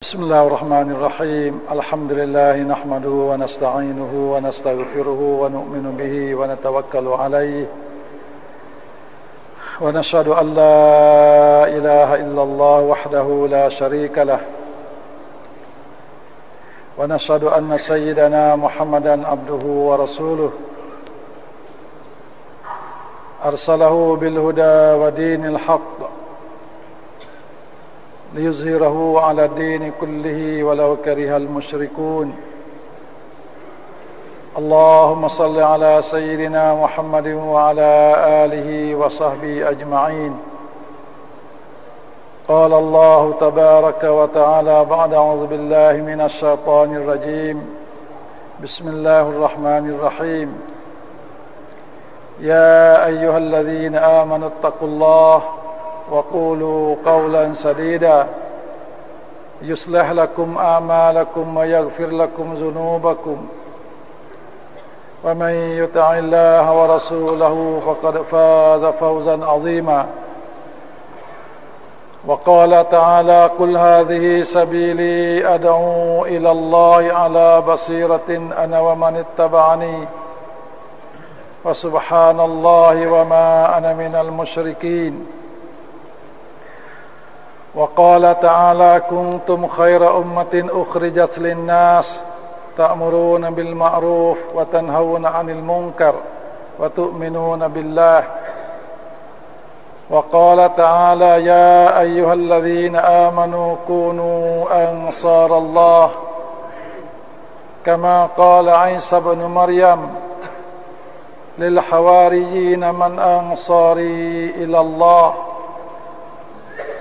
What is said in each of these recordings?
بسم الله الرحمن الرحيم الحمد لله نحمده ونستعينه ونستغفره ونؤمن به ونتوكل عليه ونشهد أن لا إله إلا الله وحده لا شريك له ونشهد أن سيدنا محمدا عبده ورسوله أرسله بالهدى ودين الحق ليظهره على الدين كله ولو كره المشركون اللهم صل على سيدنا محمد وعلى آله وصحبه أجمعين قال الله تبارك وتعالى بعد أعوذ بالله من الشيطان الرجيم بسم الله الرحمن الرحيم يا أيها الذين آمنوا اتقوا الله وقولوا قولا سديدا يصلح لكم أعمالكم ويغفر لكم ذنوبكم ومن يطع الله ورسوله فقد فاز فوزا عظيما وقال تعالى قل هذه سبيلي أدعو إلى الله على بصيرة أنا ومن اتبعني وسبحان الله وما أنا من المشركين وقال تعالى كنتم خير أمة أخرجت للناس تأمرون بالمعروف وتنهون عن المنكر وتؤمنون بالله وقال تعالى يا أيها الذين آمنوا كونوا أنصار الله كما قال عيسى بن مريم للحواريين من أنصاري إلى الله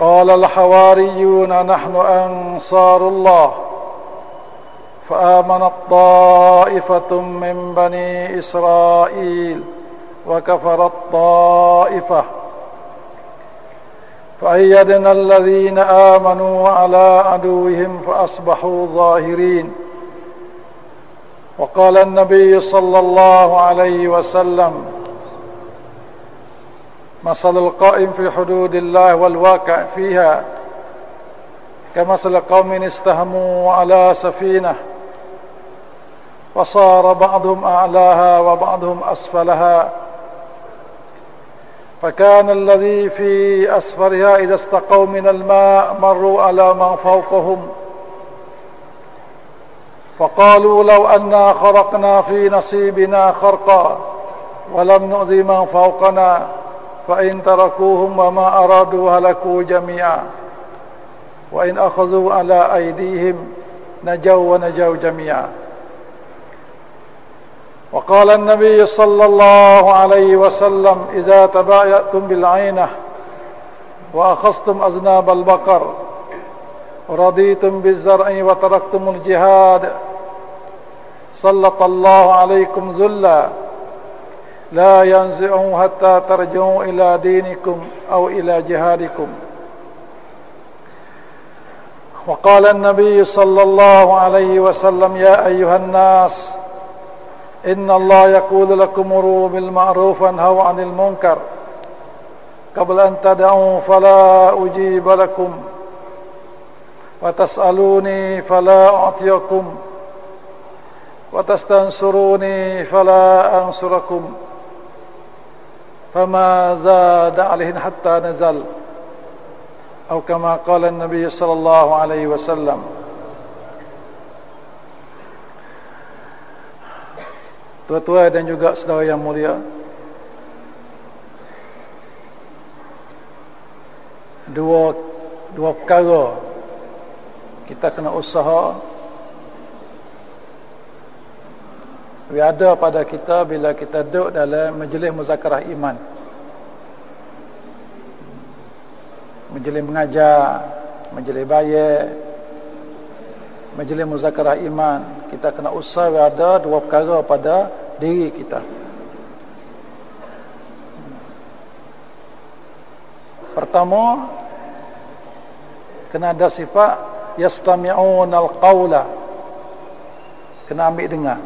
قال الحواريون نحن أنصار الله فآمنت طائفة من بني إسرائيل وكفرت طائفة فأيدنا الذين آمنوا على عدوهم فأصبحوا ظاهرين وقال النبي صلى الله عليه وسلم مثل القائم في حدود الله والواقع فيها كمثل قوم استهموا على سفينة وصار بعضهم أعلاها وبعضهم أسفلها فكان الذي في أسفلها إذا استقوا من الماء مروا على من فوقهم فقالوا لو أنا خرقنا في نصيبنا خرقا ولم نؤذي من فوقنا فإن تركوهم وما أرادوا هلكوا جميعا وإن أخذوا على أيديهم نجوا ونجوا جميعا وقال النبي صلى الله عليه وسلم إذا تبايعتم بالعينة وأخذتم أذناب البقر ورضيتم بالزرع وتركتم الجهاد سلط الله عليكم ذلا لا ينزعوا حتى ترجعوا إلى دينكم أو إلى جهادكم وقال النبي صلى الله عليه وسلم يا أيها الناس إن الله يقول لكم مروا بالمعروف وانهوا عن المنكر قبل أن تدعوا فلا أجيب لكم وتسألوني فلا أعطيكم وتستنصروني فلا أنصركم فما زاد عليهن حتى نزل أو كما قال النبي صلى الله عليه وسلم. Tua-tua dan juga saudara yang mulia, dua perkara kita kena usaha ada pada kita bila kita duduk dalam majlis muzakarah iman, majlis mengajar, majlis bayar, majlis muzakarah iman. Kita kena usaha ada dua perkara pada diri kita. Pertama, kena ada sifat yastami'un al-qawla, kena ambil dengar.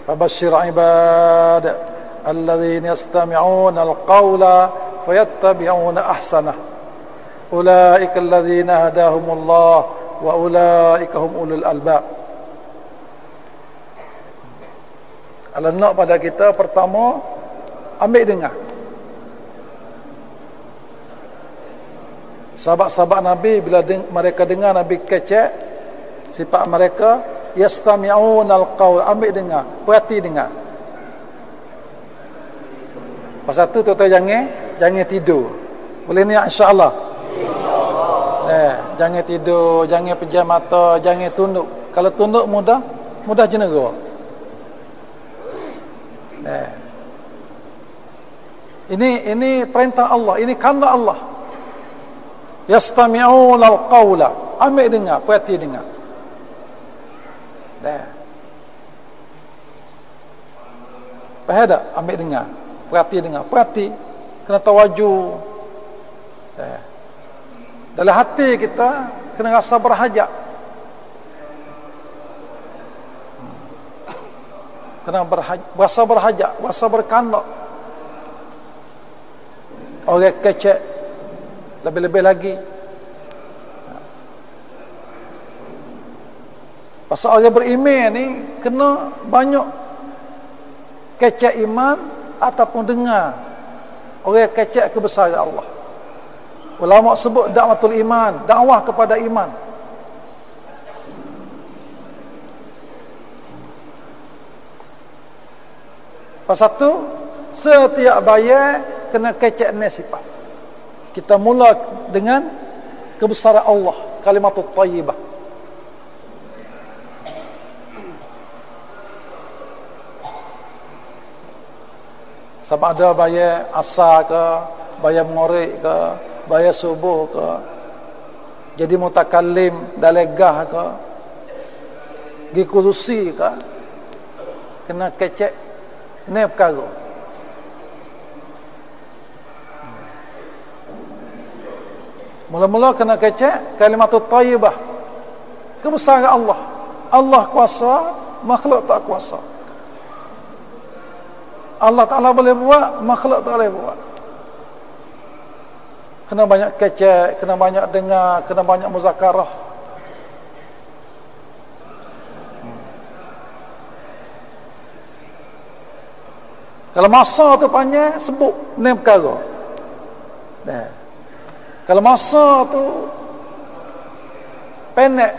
فبشر عباد الذين يستمعون القول فيتبعون أحسنه ulaika alladzina hadahumullah wa ulaika hum ulul albab. Kalau nak pada kita, pertama ambil dengar. Sahabat-sahabat Nabi bila mereka dengar Nabi kecek, sifat mereka yastami'un al-qaul, ambil dengar, perhati dengar. Pasal tu tuan-tuan jangan tidur. Boleh ni insya-Allah. Jangan tidur, jangan pejam mata, jangan tunduk. Kalau tunduk mudah jenera. Ini perintah Allah, ini kehendak Allah. Yastami'un al-qaula, ambil dengar, perhati dengar. Faham tak? Ambil dengar, perhati dengar, perhati, kena tawaju. Dalam hati kita kena rasa berhajat, kena rasa berhajat, rasa berkandak. Orang kecek lebih-lebih lagi. Pasal orang beriman ni kena banyak kecek iman ataupun dengar orang kecek kebesaran Allah. Ulama sebut dakwatul iman, dakwah kepada iman. Pasal tu setiap bayar kena kecek ni sifat. Kita mula dengan kebesaran Allah, kalimatut thayyibah. Sama ada bayar asar ke, bayar mengorek ke, bayar subuh ke, jadi mutakallim dalegah ke, pergi kursi ke, kena kecek ni perkara. Mula-mula kena kecek kalimatut thayyibah, kebesaran Allah. Allah kuasa, makhluk tak kuasa. Allah Ta'ala boleh buat, makhluk tak boleh buat. Kena banyak kecek, kena banyak dengar, kena banyak muzakarah. Kalau masa tu panjang, sebut ni perkara. Kalau masa tu pendek,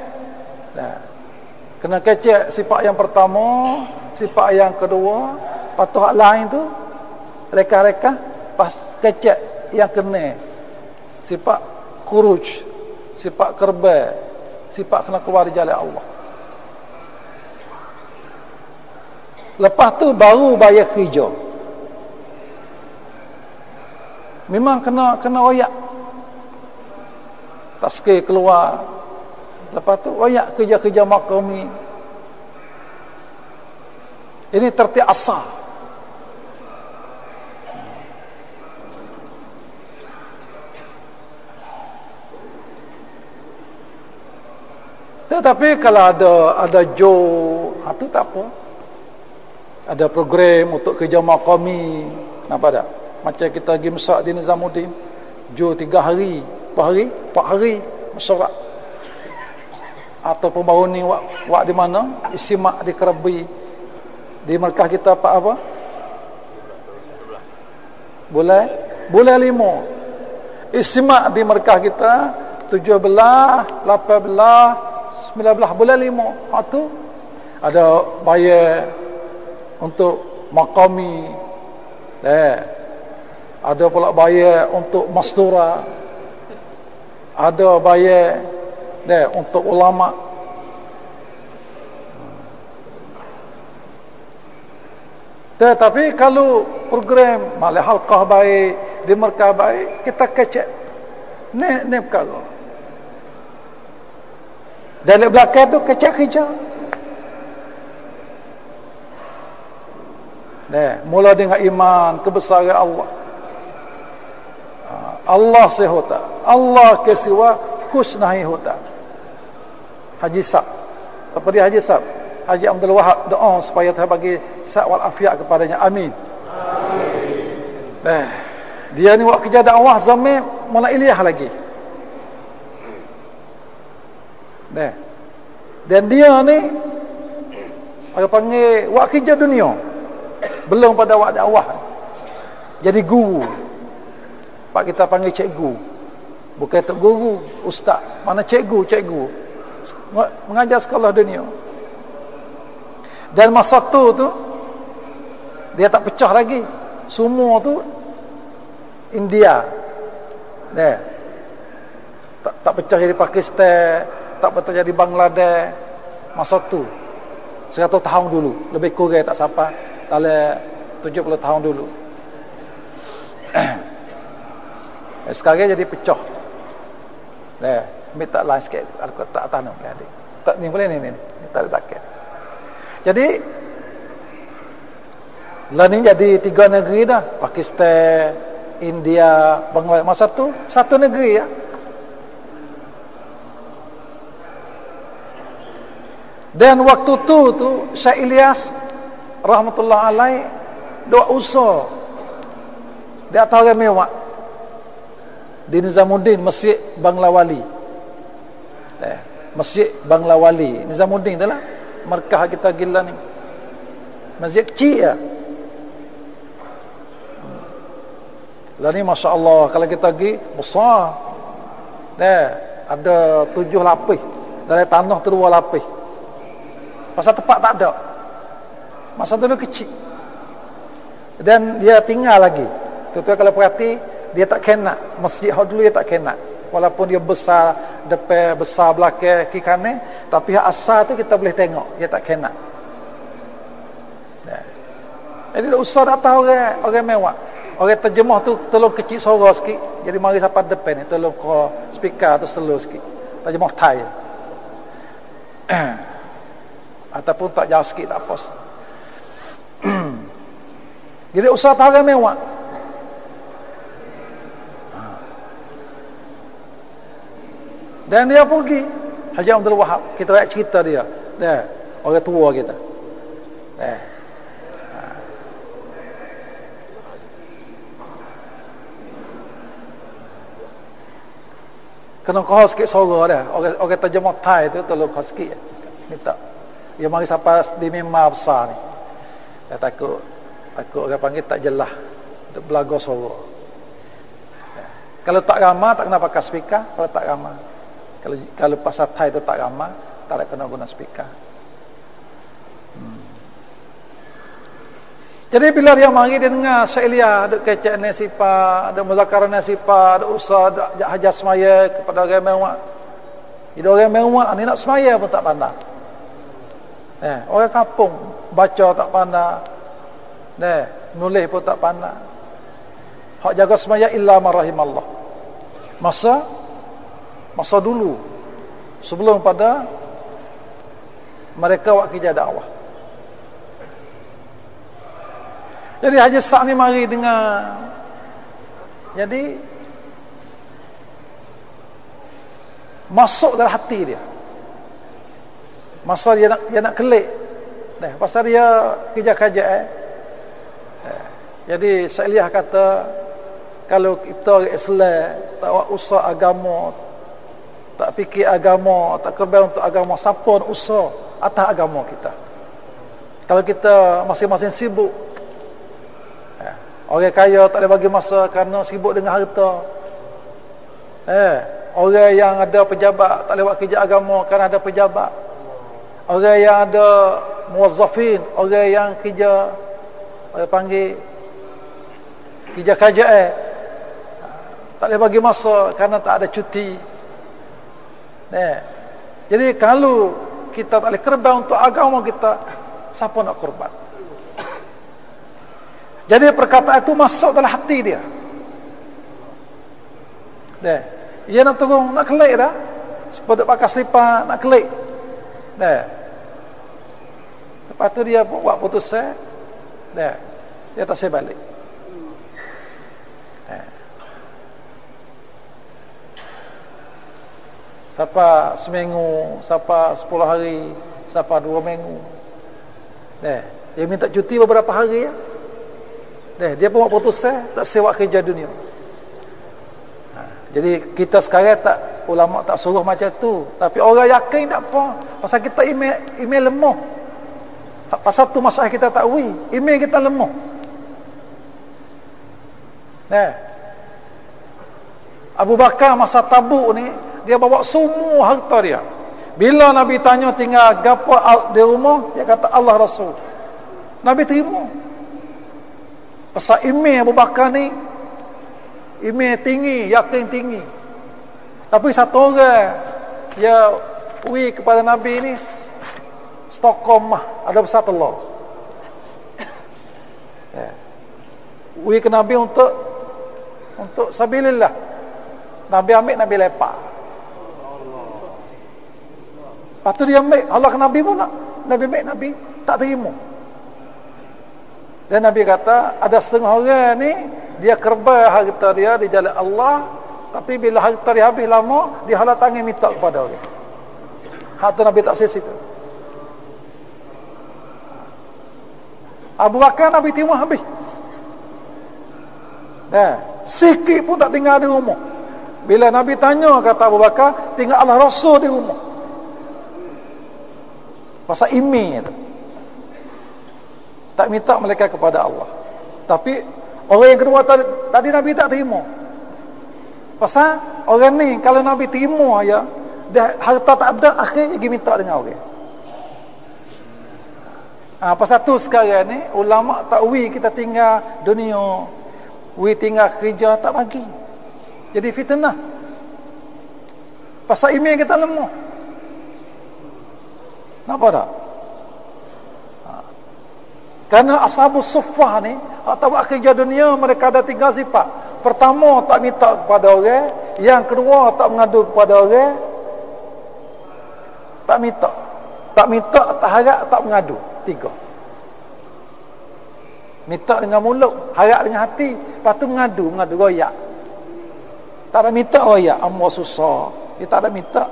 kena kecek sifat yang pertama, sifat yang kedua, patut hak lain tu reka-reka, pas kecek yang kena sifat khuruj, sifat kerba, sifat kena keluar di jalan Allah. Lepas tu baru bayar kerja. Memang kena royak, taskir keluar. Lepas tu royak kerja-kerja maqami. Ini tertib asal. Tetapi kalau ada itu tak apa. Ada program untuk kerja maqami, nampak tak? Macam kita pergi Mesak di Nizamuddin, 3 hari, 4 hari mesyuarat. Ataupun baru ni wak di mana? Isimak di Kerabi, di markah kita apa? Bulan 5. Isimak di markah kita 17, 18, 19 bulan 5. Tu ada bayar untuk maqami. Ada pula bayar untuk mastura. Ada bayar untuk ulama. Tetapi kalau program malih halqah baik, di markah baik, kita kecek ni perkara. Dari belakang tu kecek kerja. Mula dengan iman kebesaran Allah. Allah sehota, Allah kesiwa kusnahi hota. Haji Sab, seperti Haji Sab, Haji Abdul Wahab doa supaya Tuhan bagi sihat wal afiat kepadanya. Amin. Amin. Dia ni buat kerja dakwah zaman Mula Ilyah lagi. Dan dia ni orang panggil wak kerja dunia, belum pada wak dakwah. Jadi guru, pak kita panggil cikgu, bukan tok guru, ustaz. Mana cikgu mengajar sekolah dunia. Dan masa tu dia tak pecah lagi. Semua tu India. Tak pecah jadi Pakistan, tak pecah jadi Bangladesh. Masa tu 100 tahun dulu, lebih kurang tak sampai dalam 70 tahun dulu. Sekarang jadi pecah. Ambil tak lain sikit, aku tak tanam adik. Tak ni boleh ni tak letakkan. Jadi lah ni jadi 3 negeri dah, Pakistan, India, Bangladesh. Masa tu satu negeri ya. Dan waktu tu Syekh Ilyas rahmatullah alaih doa usaha di atas orang mewah di Nizamuddin, Masjid Banglawali. Masjid Banglawali Nizamuddin itulah markah kita gila ni. Masjid kecil ya. Lah ni masya-Allah kalau kita pergi besar. Ada 7 lapis. Dari tanah tu 2 lapis. Pasal tempat tak ada. Masa tu dia kecil. Dan dia tinggal lagi. Tuan-tuan kalau perhati, dia tak kena. Masjid dulu dia tak kena. Walaupun dia besar depan, besar belakang, kiri kanan, tapi asal tu kita boleh tengok, dia tak kena. Jadi tak usah tak tahu orang mewah. Orang terjemah tu tolong kecil suara sikit. Jadi mari sampai depan ni, tolong ke speaker tu slow sikit. Terjemah Thai. Ataupun tak jauh sikit tak apa. Jadi usaha tahu orang mewah. Dan dia pergi Haji Abdul Wahab, kita lihat cerita dia. Orang tua kita. Kena kau sikit suara dah. Orang terjemah Thai tu tolong kau sikit. Minta. Dia mari sampai di mimbar besar ni. Saya takut orang panggil tak jelas. Dia belaga suara. Kalau tak ramah tak kena pakai speaker. Kalau tak ramah, kalau pasal Thai tu tak ramah, tak ada kena guna speaker. Jadi bila dia mari, dia dengar Syekh Ilyas ada kecek nasifah, ada muzakarah nasifah, ada usah, ada hajat semaya kepada orang mewah. Jadi orang mewah ni nak semaya pun tak pandai. Orang kampung baca tak pandai. Nulis pun tak pandai. Hak jaga semaya illa marahimallah. Masa dulu sebelum pada mereka buat kerja dakwah. Jadi Haji Sak ni mari dengar. Jadi masuk dalam hati dia. Masa dia nak kelik. Pasal dia kerja-kerja Jadi Syekh Ilyas kata, kalau kita Islam tak buat usaha agama, tak fikir agama, tak kerja untuk agama, siapa nak usaha atas agama kita? Kalau kita masing-masing sibuk, orang kaya tak ada bagi masa kerana sibuk dengan harta. Orang yang ada pejabat tak lewat kerja agama kerana ada pejabat. Orang yang ada muwazzafin, orang yang kerja, orang panggil kerja kerajaan, tak boleh bagi masa kerana tak ada cuti. Jadi kalau kita tak boleh korban untuk agama kita, siapa nak korban? Jadi perkataan itu masuk dalam hati dia. Dia nak turun, nak kelik dah. Sepatut pakai selipar, nak kelik. Lepas tu dia buat putusan. Dia tak saya balik. Siapa seminggu, siapa 10 hari, siapa 2 minggu. Dia minta cuti beberapa hari ya. Dia pun buat putusan, tak sewa kerja dunia. Jadi kita sekarang tak ulama tak suruh macam tu. Tapi orang yakin tak apa. Pasal kita iman lemah. Pasal tu masalah kita tak tahu. Iman kita lemah. Abu Bakar masa Tabuk ni, dia bawa semua harta dia. Bila Nabi tanya tinggal gapo di rumah, dia kata Allah Rasul. Nabi terima. Pasal iman Abu Bakar ni, iman tinggi, yakin tinggi. Tapi satu orang dia kepada Nabi ni Stokomah, ada besar telur. Ke Nabi untuk sabilillah. Nabi ambil, Nabi lepak. Lepas tu dia ambil, Allah ke Nabi pun nak. Nabi ambil, Nabi tak terima. Dan Nabi kata, ada setengah orang ni, dia kerba harta dia di jalan Allah, tapi bila harta dia habis lama, dia halang tangan minta kepada orang. Harta Nabi tak sis itu. Abu Bakar Nabi terima habis. Sikit pun tak tinggal di rumah. Bila Nabi tanya, kata Abu Bakar, tinggal Allah Rasul di rumah. Pasal iman tu. Tak minta mereka kepada Allah. Tapi orang yang kedua tadi Nabi tak terima. Pasal orang ni kalau Nabi terima ya, dah harta tak ada, akhirnya pergi minta dengan orang. Pasal tu sekarang ni ulama tak kita tinggal dunia, tinggal kerja tak bagi. Jadi fitnah. Pasal iman kita lemah. Nampak tak? Kerana ashabus suffah ni, atau buat kerja dunia, mereka ada 3 sifat. Pertama, tak minta kepada orang. Yang kedua, tak mengadu kepada orang. Tak minta, tak harap, tak mengadu. 3. Minta dengan mulut, harap dengan hati, lepas tu mengadu royak. Tak ada minta royak, amat susah. Dia tak ada minta.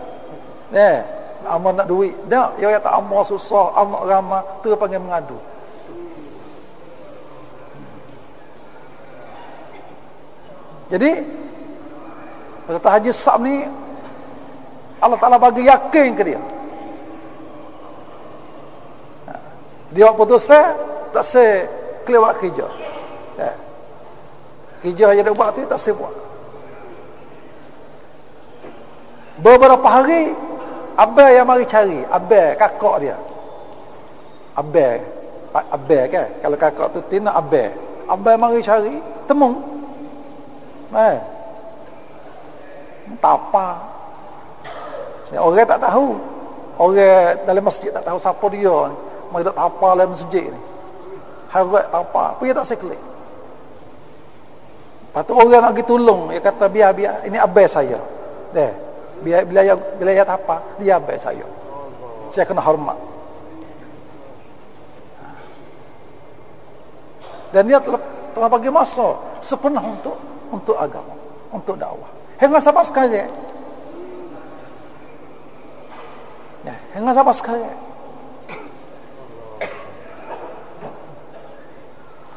Amat nak duit. Tak, dia tak amat susah, amat ramah, tu panggil mengadu. Jadi peserta haji sab ni Allah Ta'ala bagi yakin ke dia. Dia buat putusan tak se kelewat kerja. Kerja yang dia buat tu tak se buat. Beberapa hari abang yang mari cari, abang kakak dia. Abang kan, kalau kakak tu tina abang. Abang mari cari, temu. Tak apa. Orang tak tahu. Orang dalam masjid tak tahu siapa dia. Mereka tak apa dalam masjid ni. Harap tak apa. Pergi tak seklik. Lepas tu orang nak pergi tolong. Dia kata biar ini abang saya. Bila dia tak apa, dia abang saya. Saya kena hormat. Dan dia telah bagi masa sepenuh untuk agama, untuk dakwah. Hingga sampai sekarang. Hingga sampai sekarang.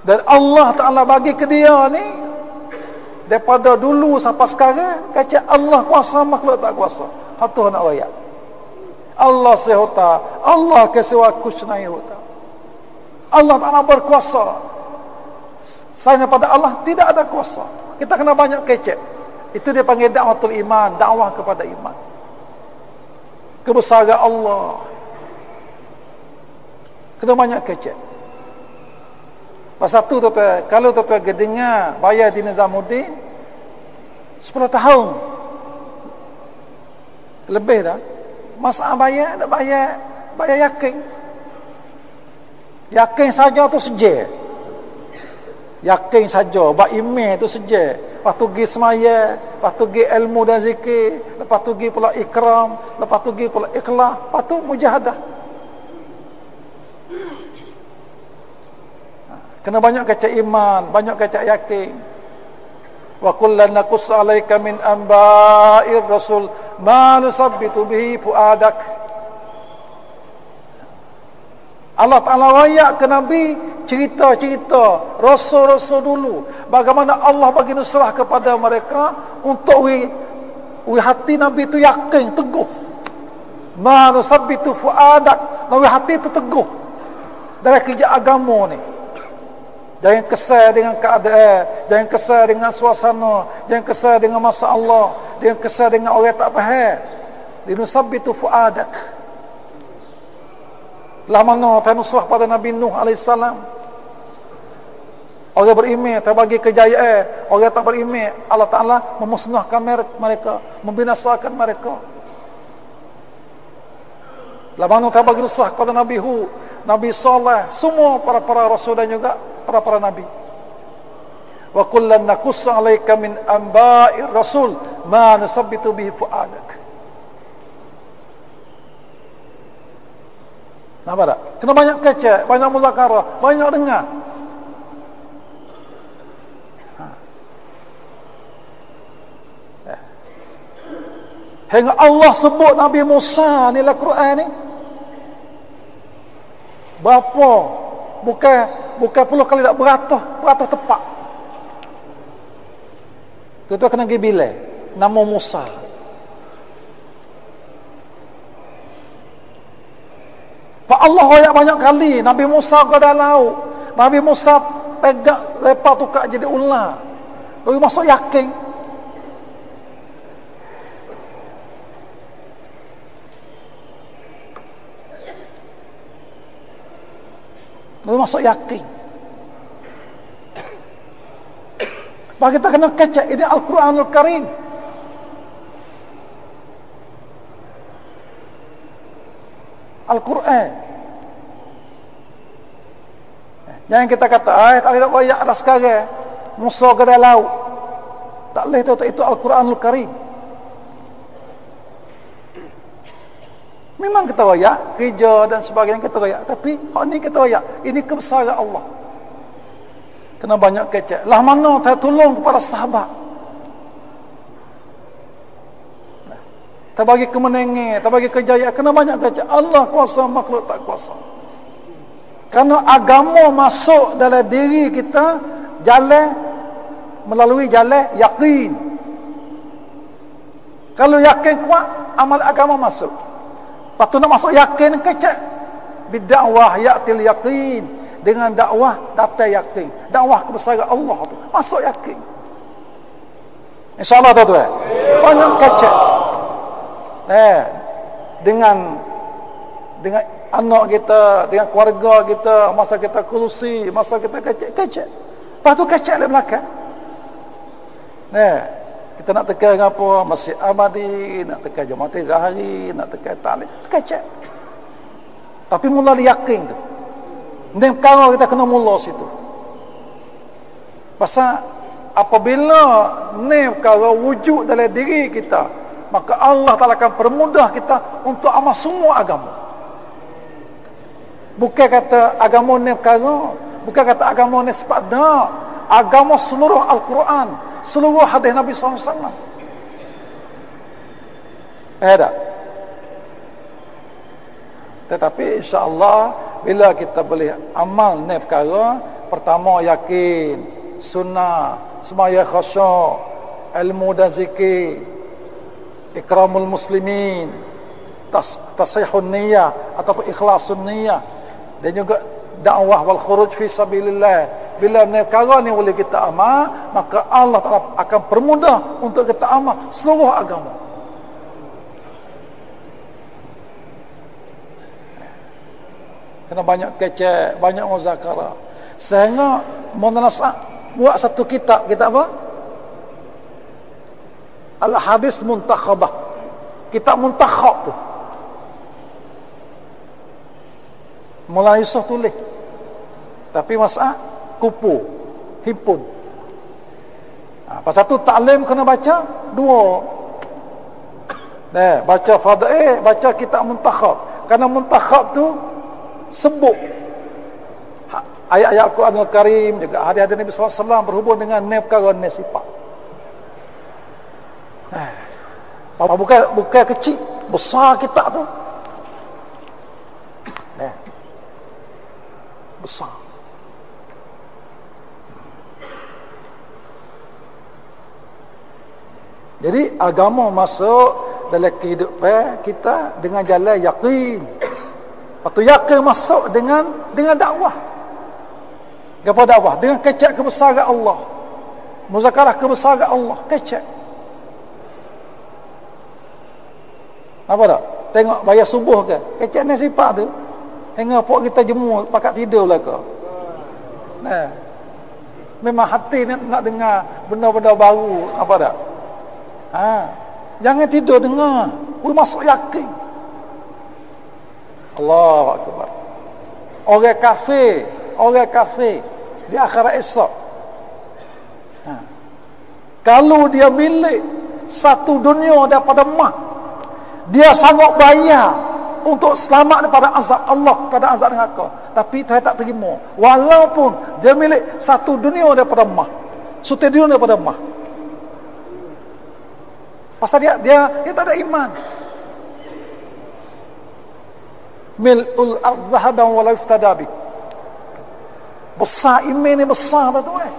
Dan Allah Ta'ala bagi ke dia ni, daripada dulu sampai sekarang, kata Allah kuasa, makhluk tak kuasa. Hatu nak rakyat. Allah sehota, Allah kesewa kusnai hota. Allah Ta'ala berkuasa. Selain daripada Allah tidak ada kuasa. Kita kena banyak kecek. Itu dia panggil dakwatul iman, dakwah kepada iman. Kebesaran Allah. Kena banyak kecek. Pasal tu tuan-tuan, kalau tuan-tuan dengar bayar di Nizamuddin 10 tahun lebih dah. Masalah bayar, nak bayar yakin. Yakin saja tu sejak. Yakin saja, bak iman tu saja. Lepas tu pergi semaya, lepas tu pergi ilmu dan zikir, lepas tu pergi pula ikram, lepas tu pergi pula ikhlas, lepas tu mujahadah. Kena banyak kecak iman, banyak kecak yakin. Wa kullan naqus 'alaika min anba'ir rasul ma nusabbitu bihi fuadak. Allah Ta'ala rayak ke Nabi cerita-cerita Rasul-Rasul dulu, bagaimana Allah bagi nusrah kepada mereka untuk hati Nabi itu yakin, teguh. Ma nusabbitu fuadak. Hati itu teguh dari kerja agama ni. Jangan kesal dengan keadaan, jangan kesal dengan suasana, jangan kesal dengan masalah, jangan kesal dengan orang tak faham. Linusabbitu fuadak. Lah mana tanusrah pada Nabi Nuh AS. Orang beriman terbagi kejayaan, orang tak beriman Allah Ta'ala memusnahkan mereka, membinasakan mereka. Lah mana terbagi nusrah kepada Nabi Hud, Nabi Saleh, semua para rasul dan juga para nabi. Wa kullan naqussu 'alaika min anba'ir rasul ma nusabbitu bihi fu'adak. Nampak tak? Kena banyak kecek, banyak muzakarah, banyak dengar. Hingga Allah sebut Nabi Musa ni dalam Quran ni. Berapa? Bukan puluh kali tak beratus tepat. Tu kena pergi bilang nama Musa. Pak Allah royak banyak kali Nabi Musa ke dalam laut. Nabi Musa pegang lepas tukar jadi ular. Lalu masuk yakin. Lalu masuk yakin. Bagi kita kena kecek ini Al-Quranul Karim. Al-Quran. Jangan kita kata, tak boleh nak royak dah sekarang. Musa ke dalam laut. Tak boleh itu Al-Quranul Karim. Memang kita royak, kerja dan sebagainya kita royak. Tapi, ni kita royak. Ini kebesaran Allah. Kena banyak kecek. Lah mana tak tolong kepada sahabat. Tak bagi kemenangan, tak bagi kejayaan. Kena banyak kecek. Allah kuasa, makhluk tak kuasa. Kerana agama masuk dalam diri kita, melalui jalan yakin. Kalau yakin kuat, amal agama masuk. Lepas tu nak masuk yakin kecek. Bidakwah ya'til yakin. Dengan dakwah datang yakin. Dakwah kebesaran Allah tu masuk yakin. InsyaAllah tuan-tuan. Banyak kecek. Dengan anak kita, dengan keluarga kita, masa kita kulusi, masa kita kecek. Lepas tu kecek di belakang. Kita nak tekan apa? Masjid Ahmadi, nak tekan Jemaah Hari, nak tekan Talib, kecek. Tapi mula yakin tu. Ini perkara kita kena mula situ. Pasal apabila ni perkara wujud dalam diri kita, maka Allah Ta'ala akan permudah kita untuk amal semua agama. Bukan kata agama ni perkara, bukan kata agama ni sifat, dah. Agama seluruh Al-Quran, seluruh hadis Nabi SAW. Tak? Tetapi insya-Allah bila kita boleh amal ni perkara, pertama yakin, sunnah, semaya khusyuk, ilmu dan zikir, ikramul muslimin, tasihun niyah ataupun ikhlasun niyah, dan juga dakwah wal khuruj fi sabilillah. Bila ni perkara ni boleh kita amal, maka Allah Ta'ala akan permudah untuk kita amal seluruh agama. Kena banyak kecek, banyak muzakarah. Sehingga Monasah buat satu kitab apa? Al-Hadis Muntakhabah. Kitab muntakhab tu. Mulai Yusuf tulis. Tapi masalah kupu, himpun. Pasal tu taklim kena baca dua. Baca fadaih, baca kitab muntakhab. Kerana muntakhab tu sebut ayat-ayat Al-Quranul Karim, juga hadis-hadis Nabi SAW berhubung dengan perkara sifat. Bukan kecil, besar kitab tu. Besar. Jadi agama masuk dalam kehidupan kita dengan jalan yakin. Lepas tu yakin masuk dengan dakwah. Apa dakwah? Dengan kecek kebesaran Allah. Muzakarah kebesaran Allah. Kecek. Apa tak? Tengok bayar subuh ke? Kecek ni sifat tu. Hingga pok kita jemur pakat tidur lah ke. Nah. Memang hati ni nak dengar benda-benda baru. Apa tak? Jangan tidur dengar. Masuk yakin. Allahu Akbar. Orang kafir di akhirat esok. Kalau dia milik satu dunia daripada emas, dia sanggup bayar untuk selamat daripada azab Allah, pada azab neraka. Tapi Tuhan tak terima. Walaupun dia milik satu dunia daripada emas, satu dunia daripada emas. Pasal dia tak ada iman. Mil'ul ardh zahaban wa la yuftada bi. Besar iman ni besar tuan.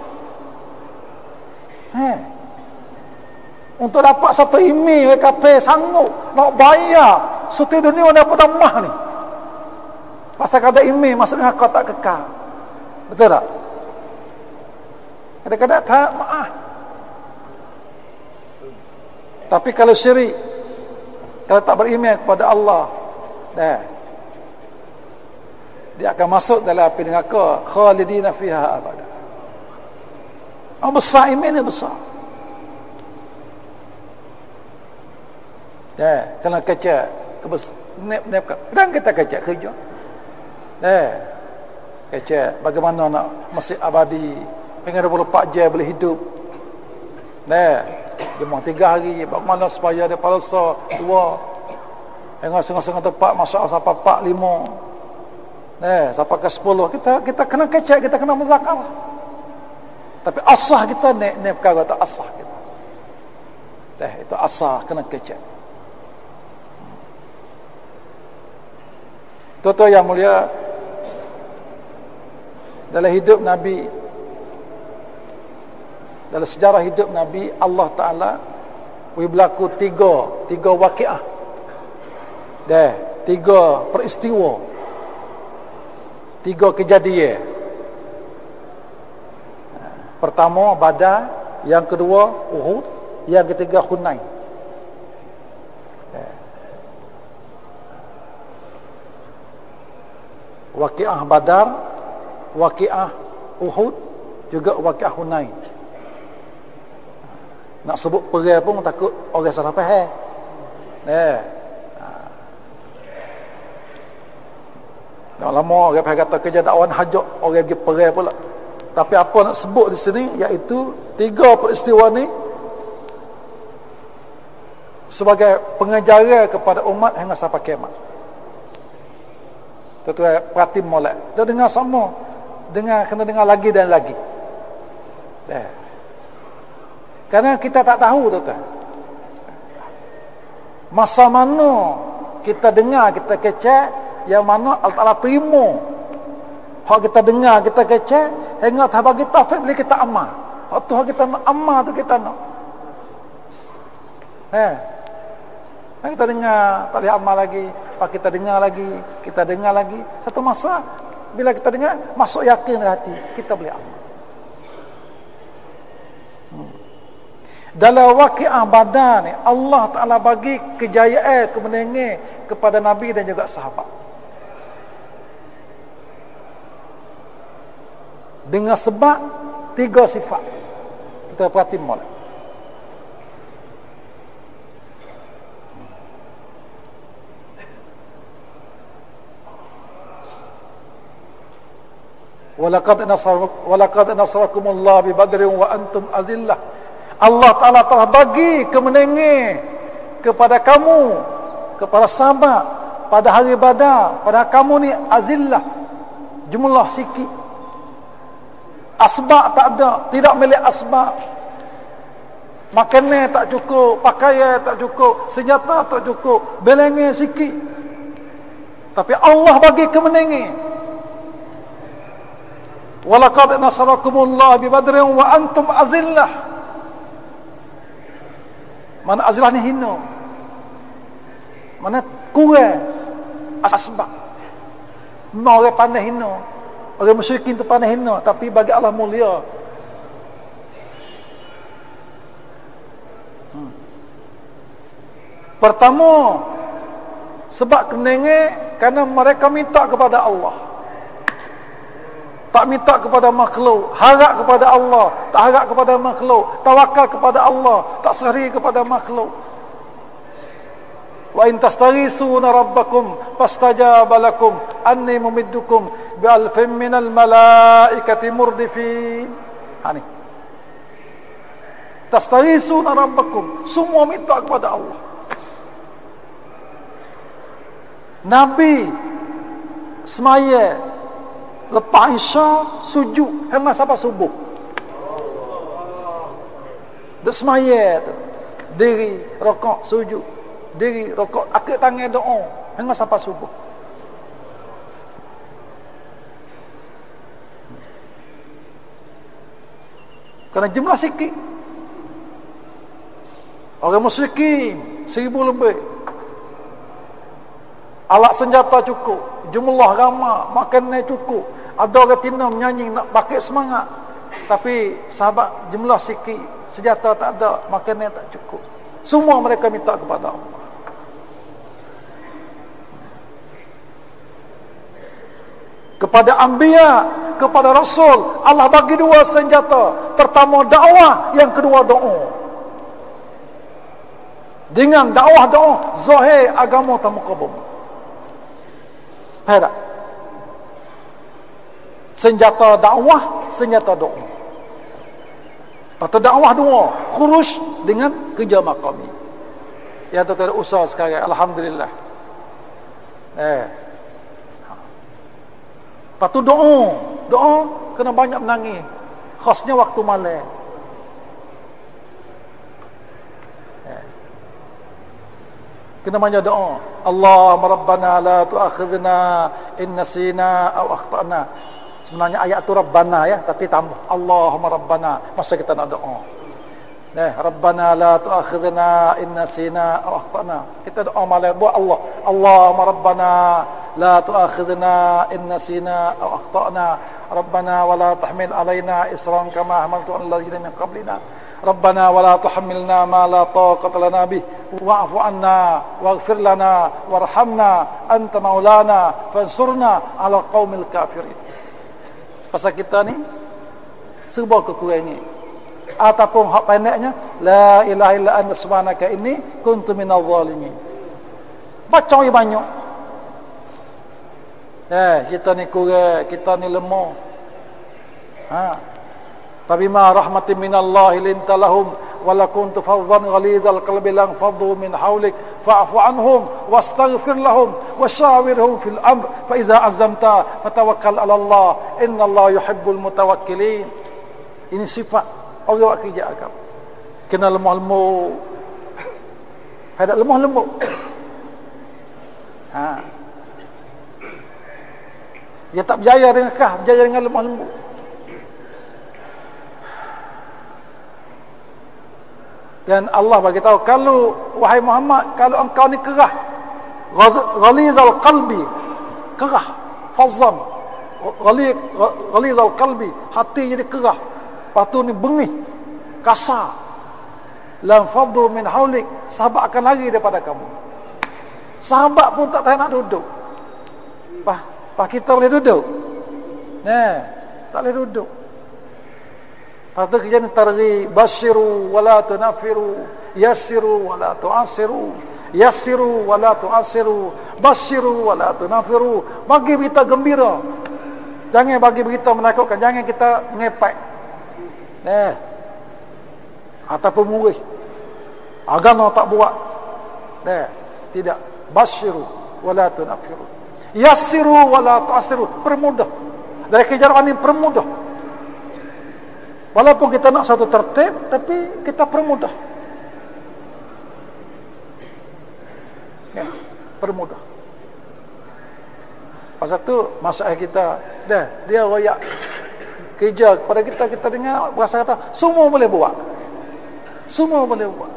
Untuk dapat satu iman kafir sanggup nak bayar satu dunia daripada emas ni. Pasal kata iman maksudnya kau tak kekal. Betul tak? Kadang-kadang tak maaf. Tapi kalau syirik, kalau tak beriman kepada Allah, dia akan masuk dalam api neraka, khalidina fiha abada. Besar iman ni besar. Kalau kecek nep dan kita kecek kerja. Kecek bagaimana nak masih abadi, pengen 24 jam boleh hidup. Jemaah 3 hari, bagaimana supaya dia palsa 2. Tengok setengah-setengah tempat masya Allah sampai 4, 5. Sampai ke 10. Kita kena kecek, kita kena muzakarah. Tapi asah kita ni perkara tak asah kita. Itu asah kena kecek. Tuan-tuan yang mulia, dalam hidup Nabi, dalam sejarah hidup Nabi, Allah Ta'ala berlaku tiga waqiah. 3 peristiwa, 3 kejadian. Pertama Badar, yang kedua Uhud, yang ketiga Hunain. Waqiah Badar, waqiah Uhud, juga waqiah Hunain. Nak sebut perang pun takut orang salah faham. Dah lama orang kata kerja dakwan hajat, orang pergi perang pula. Tapi apa nak sebut di sini, iaitu 3 peristiwa ni sebagai pengajaran kepada umat hingga sampai kiamat. Tuan-tuan perhati molek. Dia dengar sama, kena dengar lagi dan lagi. Kerana kita tak tahu, tuan-tuan, masa mana kita dengar, kita kecek, yang mana Allah Ta'ala terima hak kita dengar, kita kecek, hingga tak bagi taufik boleh kita amal. Hak tu hak kita nak amal tu kita nak. Kita dengar, tak boleh amal lagi. Pak kita dengar lagi. Satu masa bila kita dengar, masuk yakin dalam hati, kita boleh amal. Dalam waqiah Badar ni, Allah Ta'ala bagi kejayaan, kemenangan kepada Nabi dan juga sahabat. Dengan sebab 3 sifat. Kita perhati molek. Walaqad nasarakumullah bi badrin wa antum azillah. Allah Ta'ala telah bagi kemenangan kepada kamu, kepada sahabat pada hari Badar. Pada kamu ni azillah, jumlah sikit, asbab tak ada, tidak milik asbab, makanan tak cukup, pakaian tak cukup, senjata tak cukup, belengan sikit, tapi Allah bagi kemenangan. Walaqad nasarakumullah bi badrin wa antum azillah. Mana azlah ni hina. Mana kurang asbab. Memang orang pandai hina. Orang musyrikin tu pandai hina, tapi bagi Allah mulia. Pertama, sebab kenenge kerana mereka minta kepada Allah. Tak minta kepada makhluk, harap kepada Allah, tak harap kepada makhluk, tawakal kepada Allah, tak serah kepada makhluk. Wa in tastaghithuna rabbakum fastajaba lakum anni mumiddukum bi alfin minal malaikati murdifin. Ha ni. Tastaghithuna rabbakum, semua minta kepada Allah. Nabi semaya lepas Isya sujud hingga sampai subuh. Duk semaya tu, diri rakaat sujud, diri rakaat akik tangan doa hingga sampai subuh. Kerana jumlah sikit. Orang musyrikin 1000 lebih. Alat senjata cukup, jumlah ramai, makanan cukup. Ada orang tina menyanyi nak pakai semangat, tapi sahabat jumlah sikit, senjata tak ada, makanan tak cukup. Semua mereka minta kepada Allah. Kepada anbiya, kepada rasul, Allah bagi dua senjata. Pertama dakwah, yang kedua doa. Dengan dakwah doa, zahir agama tak muka bumi. Faham tak? Senjata dakwah, senjata doa. Atau dakwah dua, khuruj dengan kerja maqami. Yang tu ada usaha sekarang, alhamdulillah. Lepas tu doa kena banyak menangis. Khasnya waktu malam. Kena banyak doa. Allahumma rabbana la tu'akhidhna in nasina aw akhtana. Sebenarnya ayat tu rabbana ya, tapi tambah Allahumma rabbana masa kita nak doa. Rabbana la tu'akhidhna in nasina aw akhtana. Kita doa malam buat Allah. Allahumma rabbana la tu'akhidhna in nasina aw akhtana. Rabbana wa la tahmil alaina isran kama hamaltu 'alal ladzina min qablina. Rabbana wa la tuhammilna ma la taqata lana bih wa'fu 'anna waghfir lana warhamna anta maulana fansurna 'ala qaumil kafirin. Pasal kita ni serba kekurangan. Ataupun hak pendeknya la ilaha illa anta subhanaka inni kuntu minadh zalimin. Baca yang banyak. Kita ni kurang, kita ni lemah. Fabima rahmatin minallahi linta lahum wa la kuntu faddan ghalidhal qalbi lan faddu min hawlik fa'fu anhum wastaghfir lahum washawirhum fil amr fa iza azamta fatawakkal 'ala Allah innallaha yuhibbul mutawakkilin. Ini sifat orang kerja agama. Kena lemah lembut. Ada lemah lembut. Dia tak berjaya dengan kah, berjaya dengan lemah lembut. Dan Allah bagi tahu, kalau wahai Muhammad, kalau engkau ni kerah, ghalizal qalbi, kerah, fazzam, ghalizal qalbi, hati jadi kerah, lepas tu ni bengih, kasar, lam faddu min haulik, sahabat akan lari daripada kamu. Sahabat pun tak tahu nak duduk. Pak kita boleh duduk? Tak boleh duduk. Lepas tu kerja ni targhib, basyiru wa la tunafiru, yassiru wa la tu'asiru, yassiru wa la tu'asiru, basyiru wa la tunafiru. Bagi berita gembira. Jangan bagi berita menakutkan, jangan kita ngepek. Ataupun murih. Agama tak buat. Tidak. Basyiru wa la tunafiru. Yassiru wa la tu'asiru. Permudah. Dari kejaraan ini permudah. Walaupun kita nak satu tertib, tapi kita permudah. Permudah. Pasal tu masalah kita, dia royak kerja kepada kita, kita dengar berasa kata semua boleh buat. Semua boleh buat.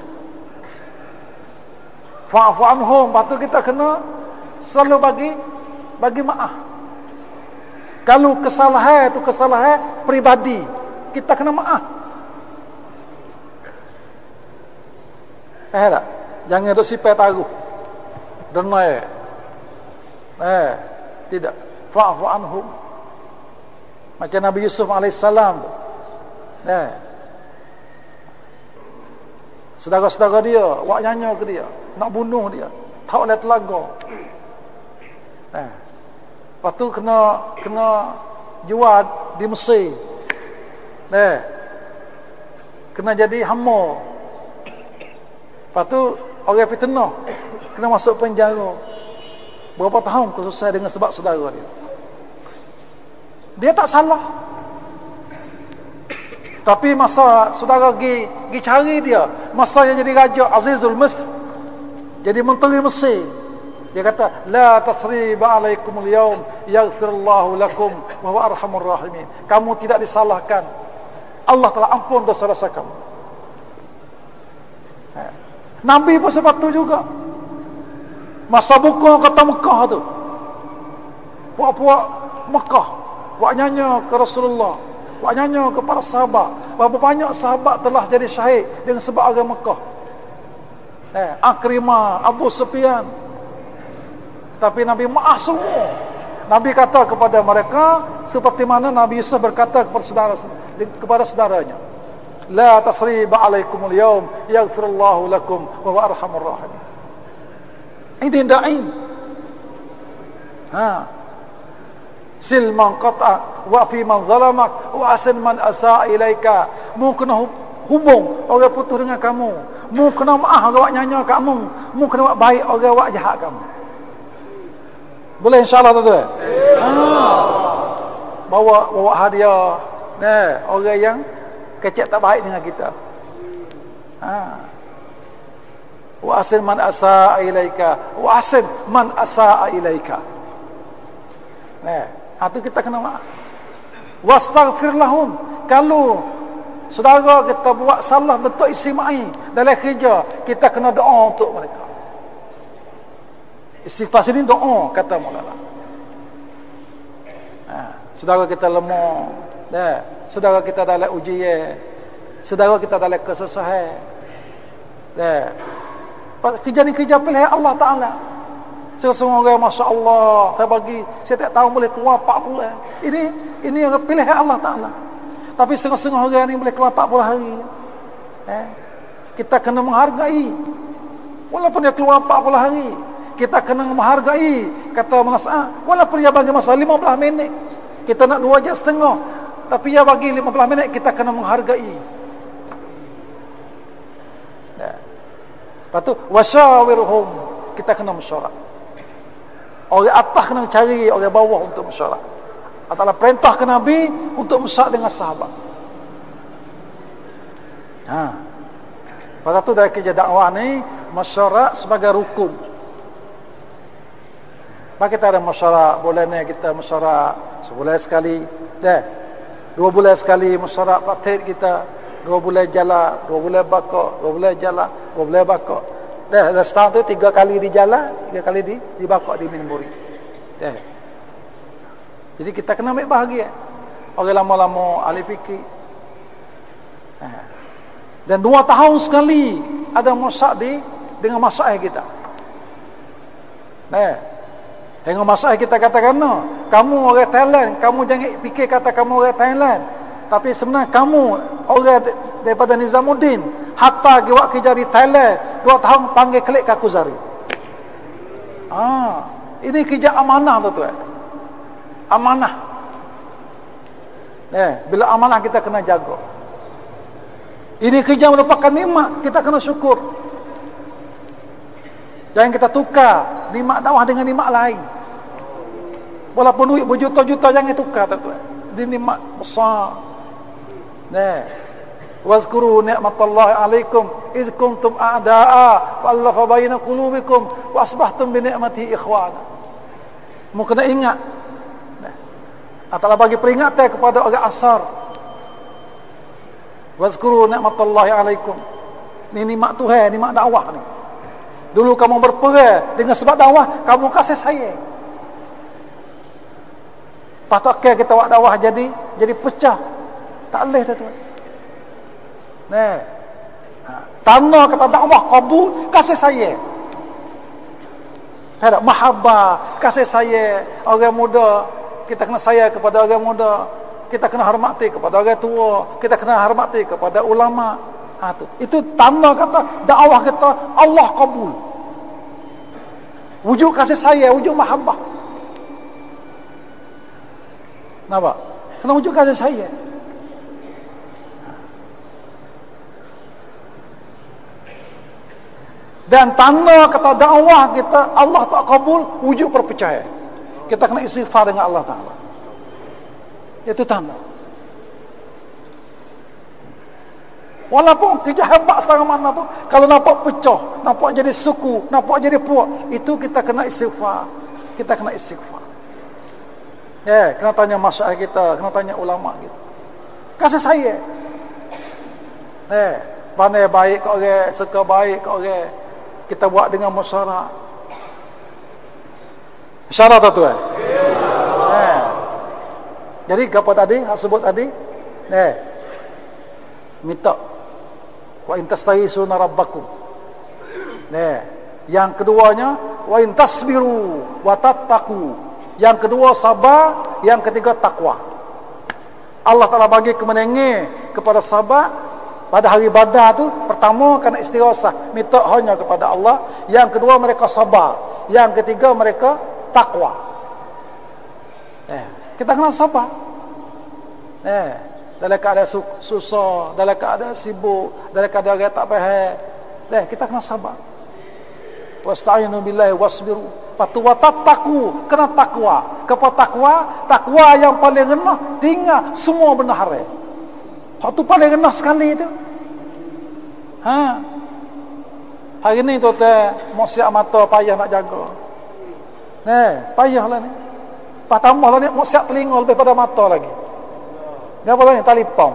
Fa'fu anhum. Lepas tu kita kena selalu bagi maaf. Kalau kesalahan itu kesalahan pribadi, kita kena maaf. Tak? Jangan duk sipai taruh. Denai. Tidak. Fa'fu anhum. Macam Nabi Yusuf alaihissalam tu. Saudara-saudara dia wak nyanyi ke dia, nak bunuh dia, tak oleh telaga. Lepas tu kena jual di Mesir. Kena jadi hamba. Lepas tu orang fitnah, kena masuk penjara. Berapa tahun kesusah dengan sebab saudara dia. Dia tak salah. Tapi masa saudara pergi cari dia, masa dia jadi raja Azizul Misr, jadi menteri Mesir, dia kata, la tasriba alaikumul yaum yaghfirullahu lakum wa huwa arhamur rahimin. Kamu tidak disalahkan, Allah telah ampun dosa-dosa kamu. Nabi pun sebab tu juga. Masa buka kota Mekah tu, puak-puak Mekah buat nyanyi ke Rasulullah, buat nyanyi kepada sahabat. Berapa banyak sahabat telah jadi syahid dengan sebab orang Mekah. Akrimah, Abu Sufyan. Tapi Nabi maaf semua. Nabi kata kepada mereka seperti mana Nabi Yusuf berkata kepada saudaranya, la tasriba alaikumul yaum yaghfirullahu lakum wa huwa arhamur rahim. Ini da'in. Sil man qata wa fi man zalamak wa asin man asa ilaika. Mu kena hubung orang putus dengan kamu, mu kena maaf orang nyanyi kamu, mu kena buat baik orang buat jahat kamu. Boleh insya-Allah tuan-tuan? Bawa hadiah orang yang kecek tak baik dengan kita. Wa asin man asaa ilaika, wa asin man asaa ilaika. Itu kita kena maaf. Wastaghfir lahum. Kalau saudara kita buat salah bentuk istimai dalam kerja, kita kena doa untuk mereka. Istighfar sini doa, kata Maulana. Saudara kita lemah, saudara kita dalam ujian, saudara kita dalam kesusahan, kerja ni kerja pilihan Allah Ta'ala. Semua orang Masya Allah, saya bagi, saya tak tahu boleh keluar 4 bulan. Ini orang pilihan Allah Ta'ala. Tapi setengah-setengah orang ni boleh keluar 40 hari. Kita kena menghargai. Walaupun dia keluar 40 hari, kita kena menghargai. Kata Mas'ah, walaupun dia bagi masa 15 minit, kita nak 2 jam setengah, tapi dia bagi 15 minit, kita kena menghargai. Lepas tu wasyawirhum, kita kena mesyuarat. Orang atas kena cari orang bawah untuk mesyuarat. Allah perintah ke Nabi untuk mesyuarat dengan sahabat. Lepas tu dari kerja dakwah ni, mesyuarat sebagai rukun. Maka kita ada mesyuarat, bulan ni kita mesyuarat sebulan sekali, 2 bulan sekali mesyuarat praktik kita, 2 bulan jalan, 2 bulan bakar, 2 bulan jalan, 2 bulan bakar. Dah setahun tu 3 kali di jalan, 3 kali di bakar, di minburi. Jadi kita kena ambil bahagia. Orang lama-lama ahli fikir. Dan 2 tahun sekali ada masyarakat dengan masyarakat kita. Dengan masyarakat kita katakan, kamu orang Thailand, kamu jangan fikir kata kamu orang Thailand. Tapi sebenarnya kamu orang daripada Nizamuddin, hatta giwak kerja di Thailand 2 tahun panggil klik kaku zari. Ini kerja amanah tuan-tuan. Amanah. Bila amanah kita kena jaga. Ini kerja merupakan nikmat, kita kena syukur. Jangan kita tukar nikmat dakwah dengan nikmat lain. Walaupun duit berjuta-juta, jangan tukar tuan-tuan. Ini nikmat besar. Wazkuru ni'matallahi alaikum iz kuntum a'da'a fa'alafa baina qulubikum wa asbahtum bi ni'mati ikhwana. Mu kena ingat. Allah bagi peringatan kepada orang Asar. Wazkuru ni'matallahi alaikum. Ini nikmat Tuhan, nikmat dakwah ni. Dulu kamu berperang dengan sebab dakwah, kamu kasih saya. Patut kita buat dakwah jadi pecah. Tak boleh tuan. Nah. Tanda kata dakwah kabul, kasih saya. Ada mahabbah, kasih saya. Orang muda, kita kena sayang kepada orang muda. Kita kena hormati kepada orang tua. Kita kena hormati kepada ulama. Itu tanda kata dakwah kita Allah kabul. Wujud kasih saya, wujud mahabbah. Nampak? Kena wujud kasih saya. Dan tanda kata dakwah kita Allah tak kabul, wujud perpecahan. Kita kena istighfar dengan Allah Ta'ala. Itu tanda. Walaupun kerja hebat setengah mana pun, kalau nampak pecah, nampak jadi suku, nampak jadi puak, itu kita kena istighfar. Kita kena istighfar. Kena tanya masyarakat kita, kena tanya ulama kita. Kasih saya. Pandai baik ke orang, suka baik ke orang. Kita buat dengan masyarakat. Syarat tak tuan? Jadi apa tadi? Hak sebut tadi? Minta. Wa in tastaghithuna rabbakum. Yang keduanya wa in tasbiru wa tattaqu. Yang kedua sabar, yang ketiga takwa. Allah Taala bagi kemenangan kepada sabar. Pada hari Badar tu, pertama kena istighosah, minta hanya kepada Allah. Yang kedua mereka sabar. Yang ketiga mereka takwa. Kita kena sabar. Dalam keadaan susah, dalam keadaan sibuk, dalam keadaan orang tak faham, kita kena sabar. Wasta'inu billahi wasbiru. Patu wa tattaqu, kena takwa. Kepada takwa yang paling rendah, tinggal semua benda haram. Hak tu paling rendah sekali itu. Hari ni tuan-tuan, maksiat mata payah nak jaga. Payahlah ni. Tambahlah ni maksiat telinga lebih pada mata lagi. Ngapa lah ni talipong.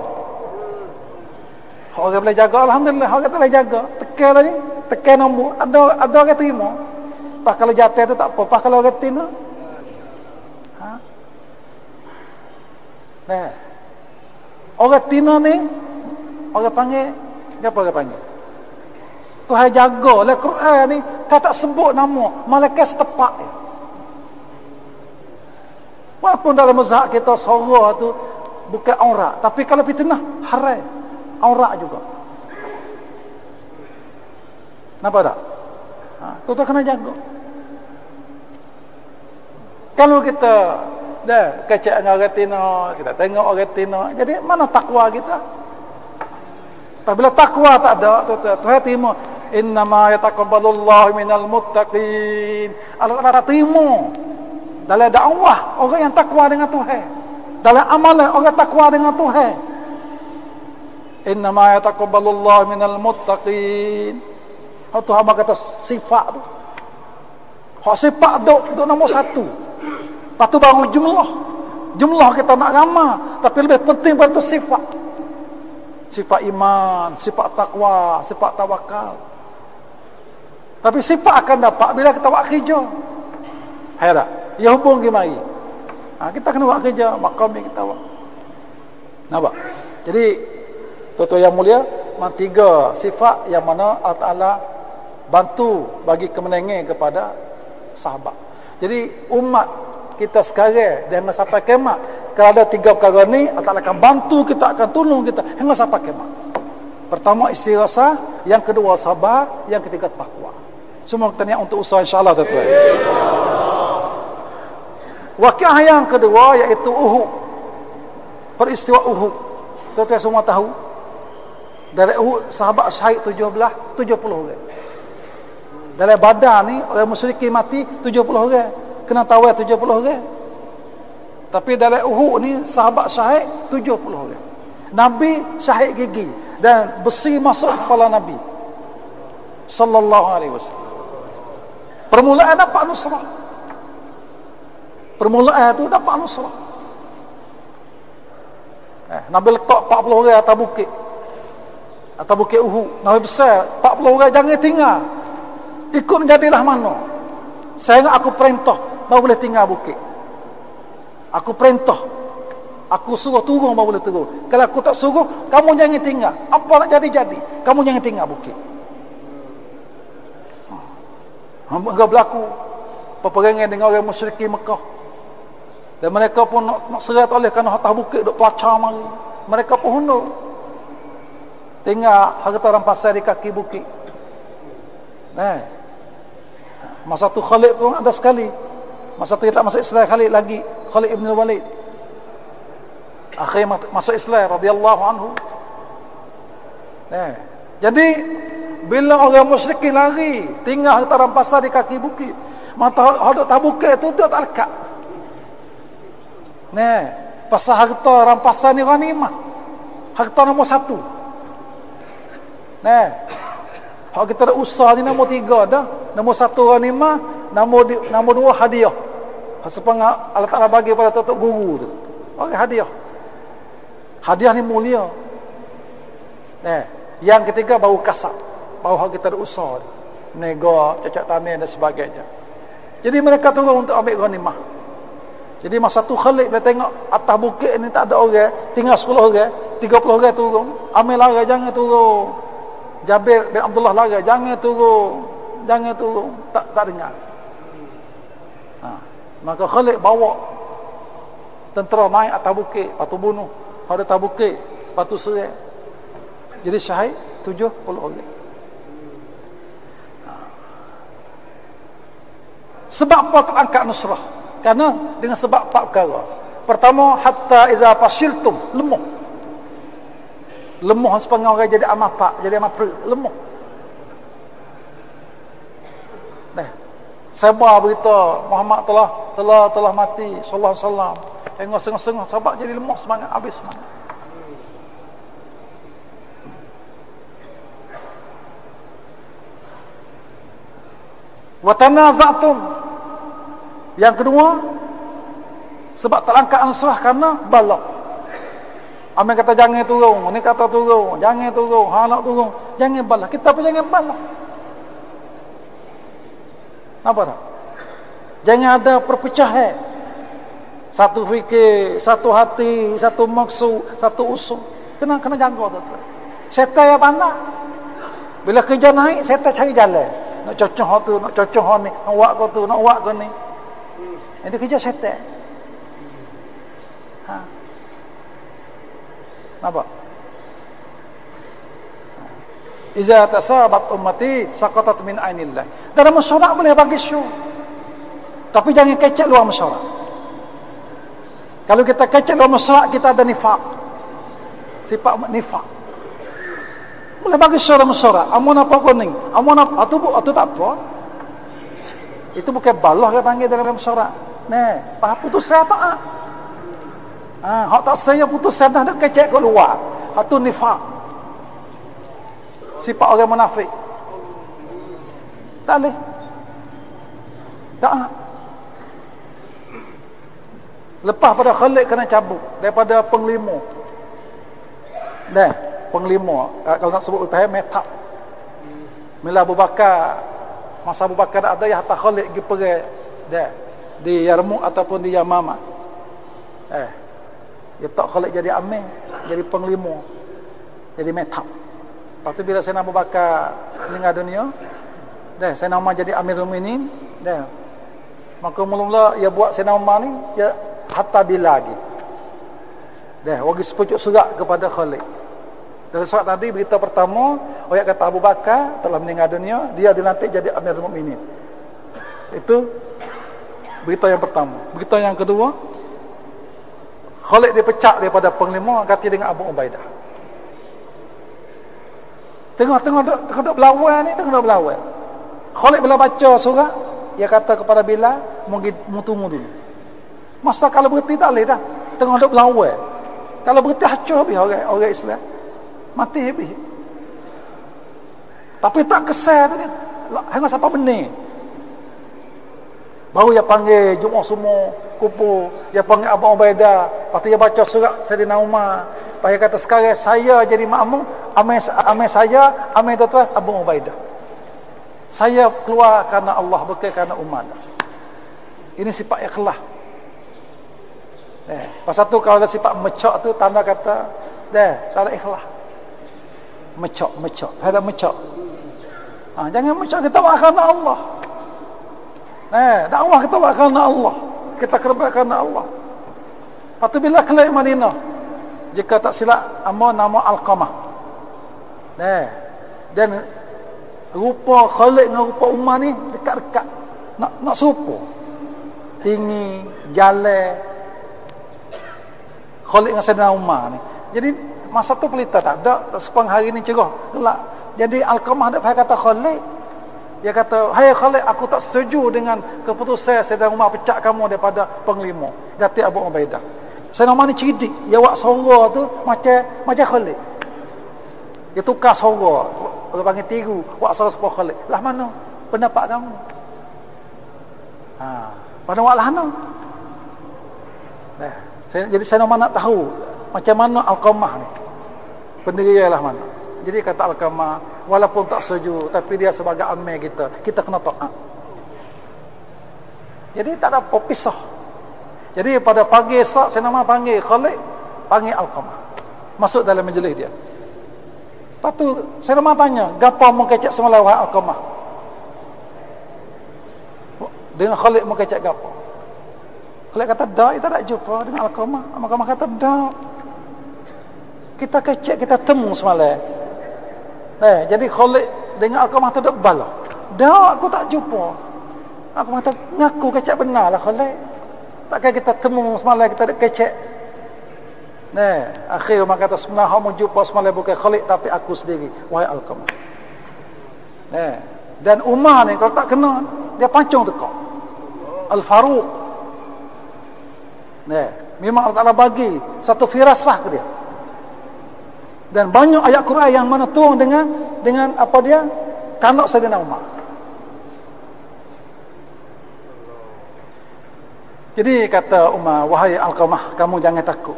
Orang boleh jaga, alhamdulillah. Orang tak boleh jaga, tekan lah ni. Tekan nombor, ada orang terima. Pas kalau jatuh tu tak apa, pas kalau orang tina. Orang tina ni, orang panggil, apa orang panggil? Tuhan jaga lah Quran ni, tak sebut nama, malaikat setepak je. Walaupun dalam mazhab kita suara tu bukan aurat, tapi kalau fitnah haram, aurat juga. Nampak tak? Kita kena jaga. Kalau kita kecek dengan orang tina, kita tengok orang tina, jadi mana takwa kita? Apabila takwa tak ada, Tuhan terima. Innama yataqabbalullahu minal muttaqin. Allah tak terima dalam dakwah orang yang takwa dengan Tuhan. Dalam amalan orang takwa dengan Tuhan. Innama yataqabbalullahu minal muttaqin. Tuhan kata sifat tu. Hak sifat duk nombor satu. Lepas tu baru jumlah. Jumlah kita nak ramah, tapi lebih penting pada tu sifat. Sifat iman, sifat takwa, sifat tawakal. Tapi sifat akan dapat bila kita buat kerja. Hai tak? Ya hubung ke mari. Kita kena buat kerja, makam ni kita buat. Nampak? Jadi tuan-tuan yang mulia, tiga sifat yang mana Allah Ta'ala bantu bagi kemenangan kepada sahabat. Jadi umat kita sekarang dan sampai kiamat, kalau ada tiga perkara ni, Allah Ta'ala akan bantu kita, akan tolong kita hingga sampai kiamat. Pertama istighosah, yang kedua sabar, yang ketiga takwa. Semua kita niat untuk usaha insya-Allah tuan-tuan. Waqiah yang kedua iaitu Uhud. Peristiwa Uhud. Tuan-tuan semua tahu. Dari Uhud sahabat syahid 70 orang. Dalam Badar ni orang musyrikin mati 70 orang. Kena tawar 70 orang. Tapi dalam Uhud ni sahabat syahid 70 orang. Nabi syahid gigi dan besi masuk kepala Nabi sallallahu alaihi wasallam. Permulaan dapat nusrah. Permulaan tu dapat nusrah. Nabi letak 40 orang atas bukit. Atas bukit Uhud. Nabi besar 40 orang jangan tinggal. Ikut jadilah mana. Saya ingat aku perintah baru boleh tinggal bukit. Aku perintah, aku suruh turun baru boleh turun. Kalau aku tak suruh, kamu jangan tinggal. Apa nak jadi, kamu jangan tinggal bukit. Enggak berlaku peperangan dengan orang musyrikin Mekah. Dan mereka pun nak serat oleh kerana atas bukit duk pelacar mari. Mereka pun hundur. Tinggal harta rampasan di kaki bukit. Masa tu Khalid pun ada sekali. Masa tu dia tak masuk Islam, Khalid lagi, Khalid ibn Walid. Akhir masuk Islam radhiyallahu anhu. Jadi bila orang musyrikin lari, tinggal harta rampasan di kaki bukit, mata hadap tak bukit tu dia tak lekat. Pasal harta rampasan ni ghanimah. Harta nombor 1. Kalau kita ada usaha ni nombor 3 dah. Nombor 1 ghanimah, nombor 2 hadiah. Sebab Allah Ta'ala bagi pada tok guru tu. Okey, hadiah. Hadiah ni mulia. Yang ketiga baru kasab. Baru kita ada usaha. Nego, cacak tanah dan sebagainya. Jadi mereka turun untuk ambil ghanimah. Jadi masa tu Khalid dia tengok atas bukit ni tak ada orang, tinggal 10 orang, 30 orang turun. Amil lari, jangan turun. Jabir bin Abdullah lari, jangan turun. Jangan turun. Tak dengar. Maka Khalid bawa tentera naik atas bukit, lepas tu bunuh. Pada atas bukit, lepas tu serang. Jadi syahid 70 orang. Sebab apa terangkat Nusrah? Karena dengan sebab 4 perkara. Pertama, hatta iza fashiltum, lemah. Lemah sepengah orang jadi amal pak, jadi amal per, lemah. Sabar berita Muhammad telah mati sallallahu alaihi wasallam. Tengok setengah-setengah sahabat jadi lemah semangat, habis semangat. Wa tanaza'tum. Yang kedua, sebab terangkat Nusrah kerana balak. Amin kata jangan turun, ni kata turun, jangan turun, nak turun, jangan balak. Kita pun jangan balak. Apa tak? Jangan ada perpecahan. Satu fikir, satu hati, satu maksud, satu usul. Kena jaga tu. Syaitan yang pandai. Bila kerja naik, syaitan cari jalan. Nak cocok tu, nak cocok ni, nak buat kau tu, nak buat kau ni. Itu kerja syaitan. Nampak? Iza tasabat ummati saqatat min ainillah. Dalam masyarakat boleh bagi syu. Tapi jangan kecek luar masyarakat. Kalau kita kecek luar masyarakat, kita ada nifaq. Sifat nifaq. Boleh bagi syu dalam masyarakat. Amun apa kuning? Amun apa? Itu tak apa. Itu bukan balah yang panggil dalam masyarakat. Faham putusan tak? Hak tak saya putusan dah nak kecek ke luar. Itu nifaq. Sifat orang munafik. Tak boleh. Tak. Lepas pada Khalid kena cabut daripada penglima. Penglima. Kalau nak sebut utahnya metap. Mila Abu Bakar. Masa Abu Bakar ada yang hatta Khalid pergi perang di Yarmouk ataupun di Yamamah. Dia tak Khalid jadi amir, jadi penglima, jadi metap. Lepas tu bila Sayyidina Abu Bakar meninggal dunia, Sayyidina Umar jadi Amirul Mukminin, maka mula-mula ia buat Sayyidina Umar ni ya hatta bila lagi. Bagi sepucuk surat kepada Khalid. Dari surat tadi berita pertama, ayat kata Abu Bakar telah meninggal dunia, dia dilantik jadi Amirul Mukminin. Itu berita yang pertama. Berita yang kedua, Khalid dipecat daripada panglima ganti dengan Abu Ubaidah. Tengok berlawan ni, tengok berlawan. Khalid bila baca surat, dia kata kepada Bilal, mu tunggu dulu. Masa kalau berhenti tak boleh dah. Tengok berlawan. Kalau berhenti hancur habis orang Islam. Mati habis. Tapi tak kesal tu dia. Hanya siapa benar. Baru dia panggil Jumaat semua kumpul, dia panggil Abu Ubaidah, lepas tu dia baca surat Sayyidina Umar. Dia kata sekarang saya jadi makmum, amir saya, amir tuan Abu Ubaidah. Saya keluar kerana Allah, bukan kerana umat. Ini sifat ikhlas. Pasal tu kalau ada sifat mecok tu, tanda kata tak ada ikhlas. Mecok. Ada mecok. Jangan mecok, kita buat kerana Allah. Dakwah kita buat kerana Allah. Kita kerja kerana Allah. Lepas tu bila keluar Madinah, jika tak silap nama Alqamah. Dan rupa Khalid dengan rupa Umar ni dekat-dekat. Nak serupa. Tinggi, jalan. Khalid dengan Sayyidina Umar ni. Jadi masa tu pelita tak sepang hari ni cerah gelap. Jadi Alqamah dak kata Khalid. Dia kata, "Hai Khalid, aku tak setuju dengan keputusan Sayyidina Umar pecat kamu daripada penglima, ganti Abu Ubaidah." Sayyidina Umar ni cerdik, dia buat suara tu macam Khalid. Dia tukar suara, orang panggil tiru, buat suara seperti Khalid. Lah mana pendapat kamu? Pada buat lah mana? Jadi Sayyidina Umar nak tahu macam mana Alqamah ni. Pendirian lah mana. Jadi kata Alqamah, walaupun tak setuju, tapi dia sebagai amir kita kena taat. Jadi tak ada apa pisah. Jadi pada pagi esok Sayyidina Umar panggil Khalid, panggil Alqamah, masuk dalam majlis dia. Lepas tu Sayyidina Umar tanya, "Gapo mu kecek semalam wahai Alqamah?" Dengan Khalid mu kecek gapo? Khalid kata, "Dak, kita tak jumpa dengan Alqamah." Alqamah kata, "Dak. Kita kecek, kita temu semalam." Jadi Khalid dengan Alqamah tu dak bala. "Dak, aku tak jumpa." Aku kata, "Ngaku kecek benar lah Khalid. Takkan kita temu semalam kita dak kecek." Akhir Umar kata, "Sebenarnya kamu jumpa semalam bukan Khalid tapi aku sendiri, wahai Alqamah." Dan Umar ni kalau tak kena, dia pancung tekak. Al-Faruq. Memang Allah Ta'ala bagi satu firasah ke dia. Dan banyak ayat Quran yang mana turun dengan apa dia? Kanak Sayyidina Umar. Jadi kata Umar, "Wahai Alqamah, kamu jangan takut."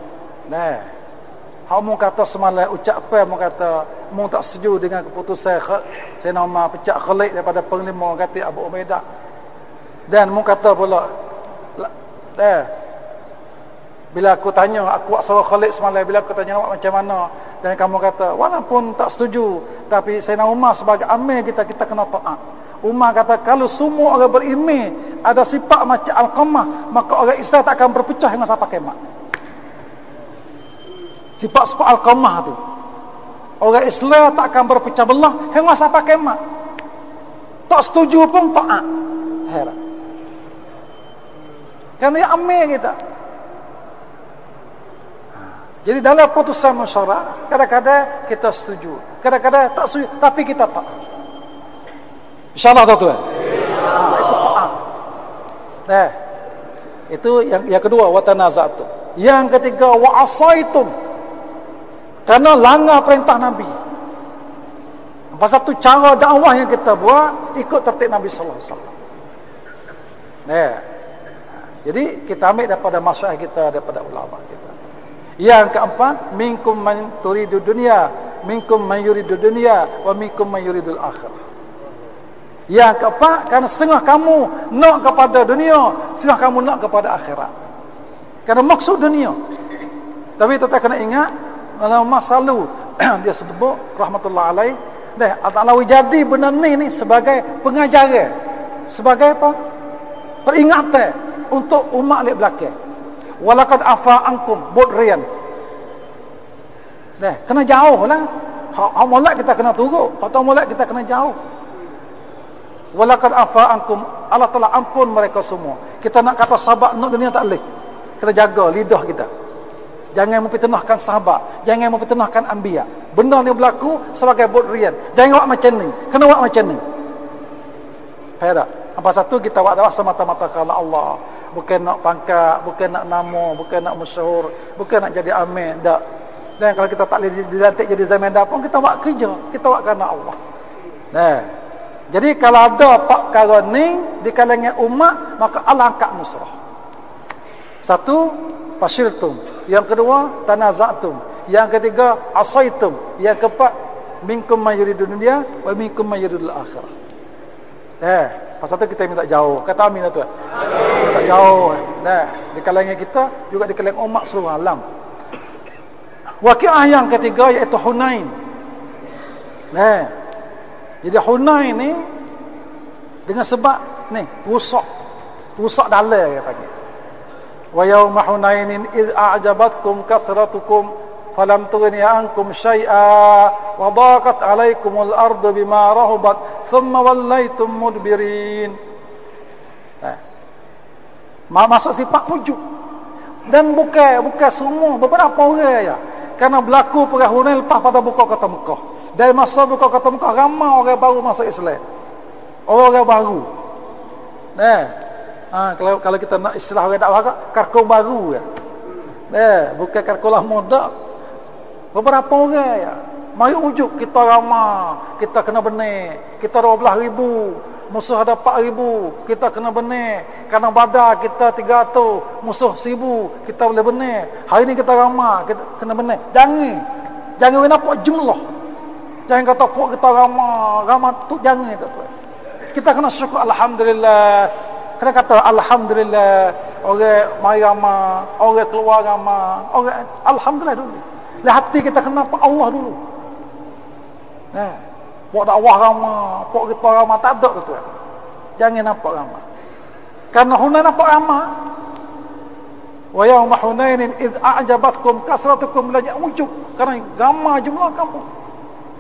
Kamu kata semalam ucapan, kamu kata mu tak setuju dengan keputusan Sayyidina Umar pecat Khalid daripada penglima ganti Abu Ubaidah. Dan mu kata pula bila aku tanya, aku buat suara Khalid semalam, bila aku tanya awak macam mana, dan kamu kata walaupun tak setuju, tapi Sayyidina Umar sebagai amir kita kena taat. Umar kata, kalau semua orang berimej ada sifat macam Alqamah, maka orang Islam tak akan berpecah hingga sampai kiamat. Sifat-sifat Alqamah tu, orang Islam tak akan berpecah belah hingga sampai kiamat. Tak setuju pun taat. Heran. Kerana dia amir kita. Jadi dalam putusan musyawarah, kadang-kadang kita setuju, kadang-kadang tak setuju, tapi kita taat. InsyaAllah tuan-tuan. Itu taat. Itu yang kedua, wa tanaza'tum. Yang ketiga, wa asaitum. Kerana langgar perintah Nabi. Pasal tu cara dakwah yang kita buat ikut tertib Nabi sallallahu alaihi wasallam. Jadi kita ambil daripada masyarakat kita, daripada ulama kita. Yang keempat, minkum man turidu dunya, minkum man yuridu dunya, wa minkum man yuridul akhirah. Yang keempat, kerana setengah kamu nak kepada dunia, setengah kamu nak kepada akhirat. Kerana maksud dunia. Tapi kita kena ingat, dalam masa lalu dia sebut rahmatullah alaih, Allah jadi benda ni sebagai pengajaran, sebagai apa? Peringatan untuk umat di belakang. Walaqad afa ankum budrian. Kena jauh lah. Hak molek kita kena turut, hak tak molek kita kena jauh. Walaqad afa ankum, Allah telah ampun mereka semua. Kita nak kata sahabat nak dunia tak boleh. Kena jaga lidah kita. Jangan memfitnahkan sahabat, jangan memfitnahkan anbiya. Benda ni berlaku sebagai budrian. Jangan buat macam ni, kena buat macam ni. Faham tak? Apa satu kita buat dakwah semata-mata kerana Allah. Bukan nak pangkat, bukan nak nama, bukan nak masyhur, bukan nak jadi amir, tak. Dan kalau kita tak boleh dilantik jadi zamanda pun, kita buat kerja, kita buat kerana Allah. Jadi kalau ada pak perkara ni di kalangan umat, maka Allah angkat musrah. Satu, fasyiltum. Yang kedua, tanaza'tum. Yang ketiga, asaitum. Yang keempat, minkum man yuridu dunya wa minkum man yuridul akhirah. Pasal tu kita minta jauh. Kata amin lah tu. Minta jauh. Di kalangan kita, juga di kalangan umat seluruh alam. Waqiah yang ketiga iaitu Hunain. Jadi Hunain ni dengan sebab ni rusak dalam dia panggil. Wa yauma Hunainin id a'jabatkum kasratukum falam tughni ankum syai'a wa daqat 'alaikumul ardu bima rahabat thumma wallaitum mudbirin. Masuk sifat wujud. Dan bukan semua, beberapa orang ya. Kerana berlaku perang Hunain lepas pada buka kota Mekah. Dari masa buka kota Mekah, ramai orang baru masuk Islam. Orang baru. Kalau kita nak istilah orang dakwah, karkon baru ya. Bukan karkon lama dak. Beberapa orang ya. Mari ujuk kita ramai, kita kena benar. Kita 12,000, musuh ada 4,000, kita kena benar. Kerana Badar kita 300, musuh 1,000, kita boleh benar. Hari ni kita ramai, kita kena benar. Jangan nampak jumlah. Jangan kata puak kita ramai tu jangan tu. Kita kena syukur alhamdulillah. Kena kata alhamdulillah. Orang mai ramai, orang keluar ramai, orang alhamdulillah dulu. Di hati kita kena nampak Allah dulu. Puak dakwah ramai, puak kita ramai tak ada tu. Jangan nampak ramai. Karena Hunain nampak ramai. Wa yauma Hunainin id a'jabatkum kasratukum la ya'ujub. Karena ramai jumlah kamu.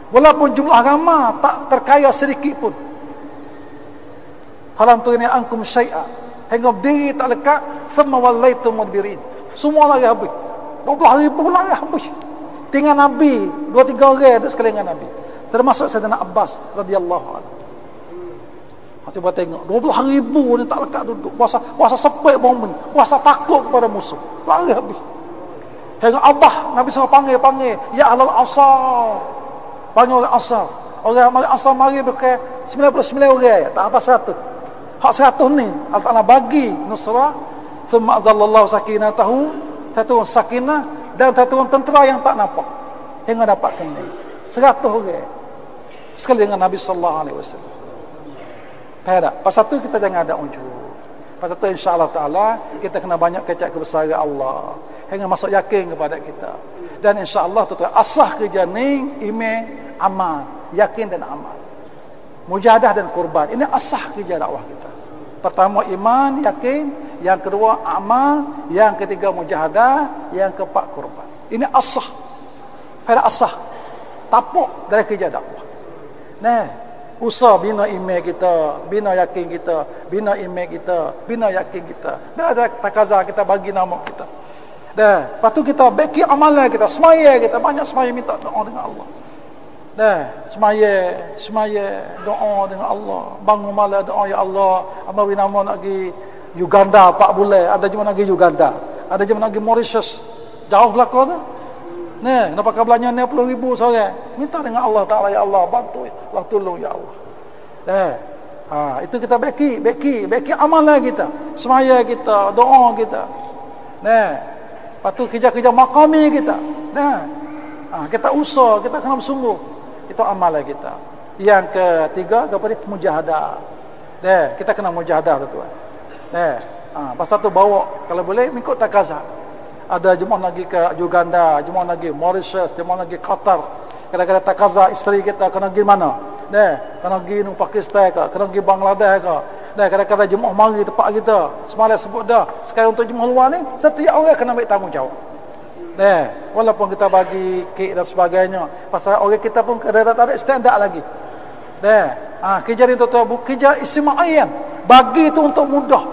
Walaupun jumlah ramai tak terkaya sedikit pun. Falam tughni ankum syai'a. Hingga berdiri tak lekat, thumma wallaitum mudbirin. Semua lari habis. 12,000 lari habis. Tinggal Nabi, 2-3 orang duduk sekali dengan Nabi. Termasuk Sayyidina Abbas radhiyallahu anhu. Cuba tengok 12,000 ni tak lekat duduk. Puasa sepek momen, puasa takut kepada musuh. Lari habis. Hingga Abah Nabi SAW panggil, ya ahlul asar. Panggil orang asar. Orang asar mari bukan 99 orang, tak apa 100. Hak 100 ni Allah Taala bagi nusrah, thumma adallallahu sakinatahu, satu sakinah dan satu tentera yang tak nampak hingga dapat kena 100 orang sekali dengan Nabi sallallahu alaihi wasallam. Pada pasal tu kita jangan ada ujub. Pasal tu insya-Allah taala kita kena banyak kecak kebesaran Allah hingga masuk yakin kepada kita. Dan insya-Allah tu asah kerja ni iman, amal, yakin dan amal. Mujahadah dan korban. Ini asah kerja dakwah kita. Pertama iman, yakin, yang kedua amal, yang ketiga mujahadah, yang keempat korban. Ini asah. Pada asah. Tapuk dari kerja dakwah. Usaha bina iman kita, bina yakin kita, bina iman kita, bina yakin kita. Dan ada takaza kita bagi nama kita. Lepas tu kita beki amalan kita, semaya kita, banyak semaya minta doa dengan Allah. Semaya doa dengan Allah. Bangun malam doa, ya Allah, amawi nama nak pergi Uganda 4 bulan, ada cuma nak pergi Uganda, ada cuma nak pergi Mauritius, jauh belakang tu. Nak pakai belanja 60,000 seorang. Minta dengan Allah Taala, ya Allah, bantu, Allah tolong ya Allah. Itu kita beki amalan kita, semaya kita, doa kita. Lepas tu kerja-kerja makami kita. Kita usaha, kita kena bersungguh. Itu amalan kita. Yang ketiga kepada mujahadah. Kita kena mujahadah tuan. Pasal tu bawa kalau boleh mengikut takaza. Ada jemaah lagi ke Uganda, jemaah lagi Mauritius, jemaah lagi Qatar. Kadang-kadang takaza isteri kita kena pergi mana? Kena pergi ke Pakistan ke, kena pergi Bangladesh ke. Kadang-kadang jemaah mari tempat kita. Semalam sebut dah. Sekarang untuk jemaah luar ni, setiap orang kena ambil tanggungjawab. Walaupun kita bagi kek dan sebagainya, pasal orang kita pun kadang-kadang tak ada standard lagi. Kerja ni tu kerja istimaian. Bagi tu untuk mudah.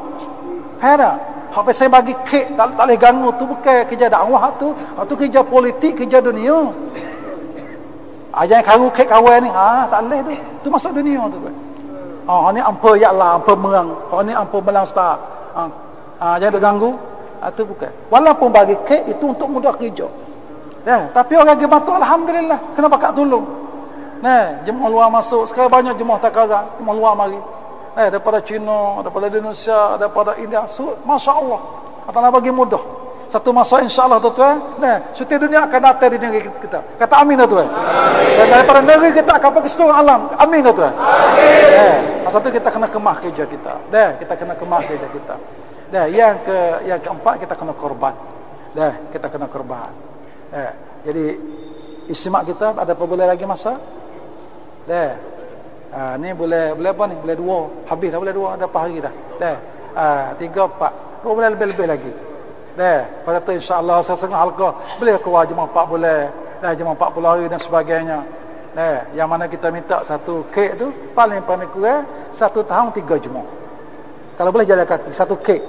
Faham? Apa saya bagi kek tak boleh ganggu tu bukan kerja dakwah tu kerja politik, kerja dunia. Jangan karu kek kawan ni, tak boleh tu. Tu masuk dunia tu. Ni ampa ya Allah, ampa merang. Ni ampa belang star. Jangan ganggu. Itu bukan. Walaupun bagi kek itu untuk mudah kerja. Tapi orang pergi bantu alhamdulillah, kena bakat tolong. Jemaah luar masuk, sekarang banyak jemaah takaza, jemaah luar mari. Daripada China, daripada Indonesia, daripada India, masya-Allah. Allah bagi mudah. Satu masa insya-Allah tuan-tuan, nah, syuting dunia akan datang di negeri kita. Kata amin tuan. Dan daripada negeri kita akan pergi seluruh alam. Amin tuan. Amin. Masa tu kita kena kemah kerja kita. Kita kena kemah kerja kita. Yang keempat kita kena korban. Kita kena korban. Jadi ismak kita ada apa boleh lagi masa? Ni boleh apa ni? Boleh 2. Habis dah boleh 2, ada apa hari dah. 3, 4. Boleh lebih-lebih lagi. Pada tu insya-Allah setengah halqa boleh keluar jemaah 4 bulan, jemaah 40 hari dan sebagainya. Yang mana kita minta satu kek tu paling kurang 1 tahun 3 jemaah. Kalau boleh jalan kaki satu kek.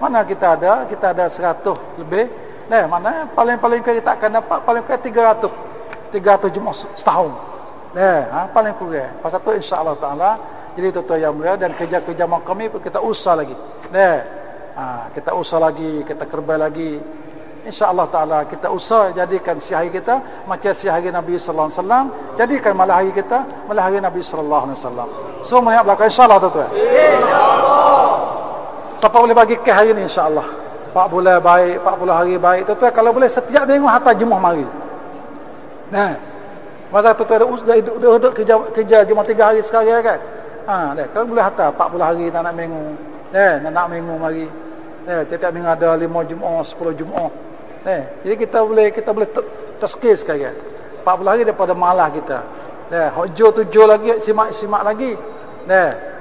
Mana kita ada 100 lebih. Mana paling kita akan dapat paling kurang 300 jemaah setahun. Paling kurang. Pasal tu insya-Allah taala. Jadi tuan-tuan yang mulia dan kerja-kerja kami pun kita usah lagi. Kita usah lagi, kita kerba lagi. InsyaAllah ta'ala kita usah jadikan siang hari kita macam siang hari Nabi sallallahu alaihi wasallam, jadikan malam hari kita malam hari Nabi sallallahu alaihi wasallam. Semua yang belakang insyaAllah tuan-tuan. InsyaAllah. Siapa boleh bagi ke hari ni insyaAllah 4 bulan baik, 40 hari baik tuan-tuan. Kalau boleh setiap minggu hatta Jumaat mari. Masa tuan-tuan duduk kerja Jumaat 3 hari sekali kan. Kalau boleh hatta 40 hari nak minggu. Nak minggu mari. Tiap minggu ada 5 Jumaat, 10 Jumaat. Jadi kita boleh terskil sekali. 40 hari daripada malah kita. Hujur 7 lagi, simak lagi.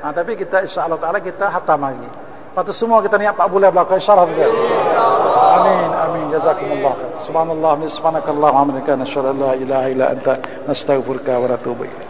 Tapi kita insya-Allah taala kita hatam lagi. Lepas tu semua kita niat 4 bulan belakang insya-Allah. Amin amin jazakumullah khair. Subhanallah subhanakallahumma wa bihamdika nasyhadu an la ilaha illa anta nastaghfiruka wa natubu ilaik.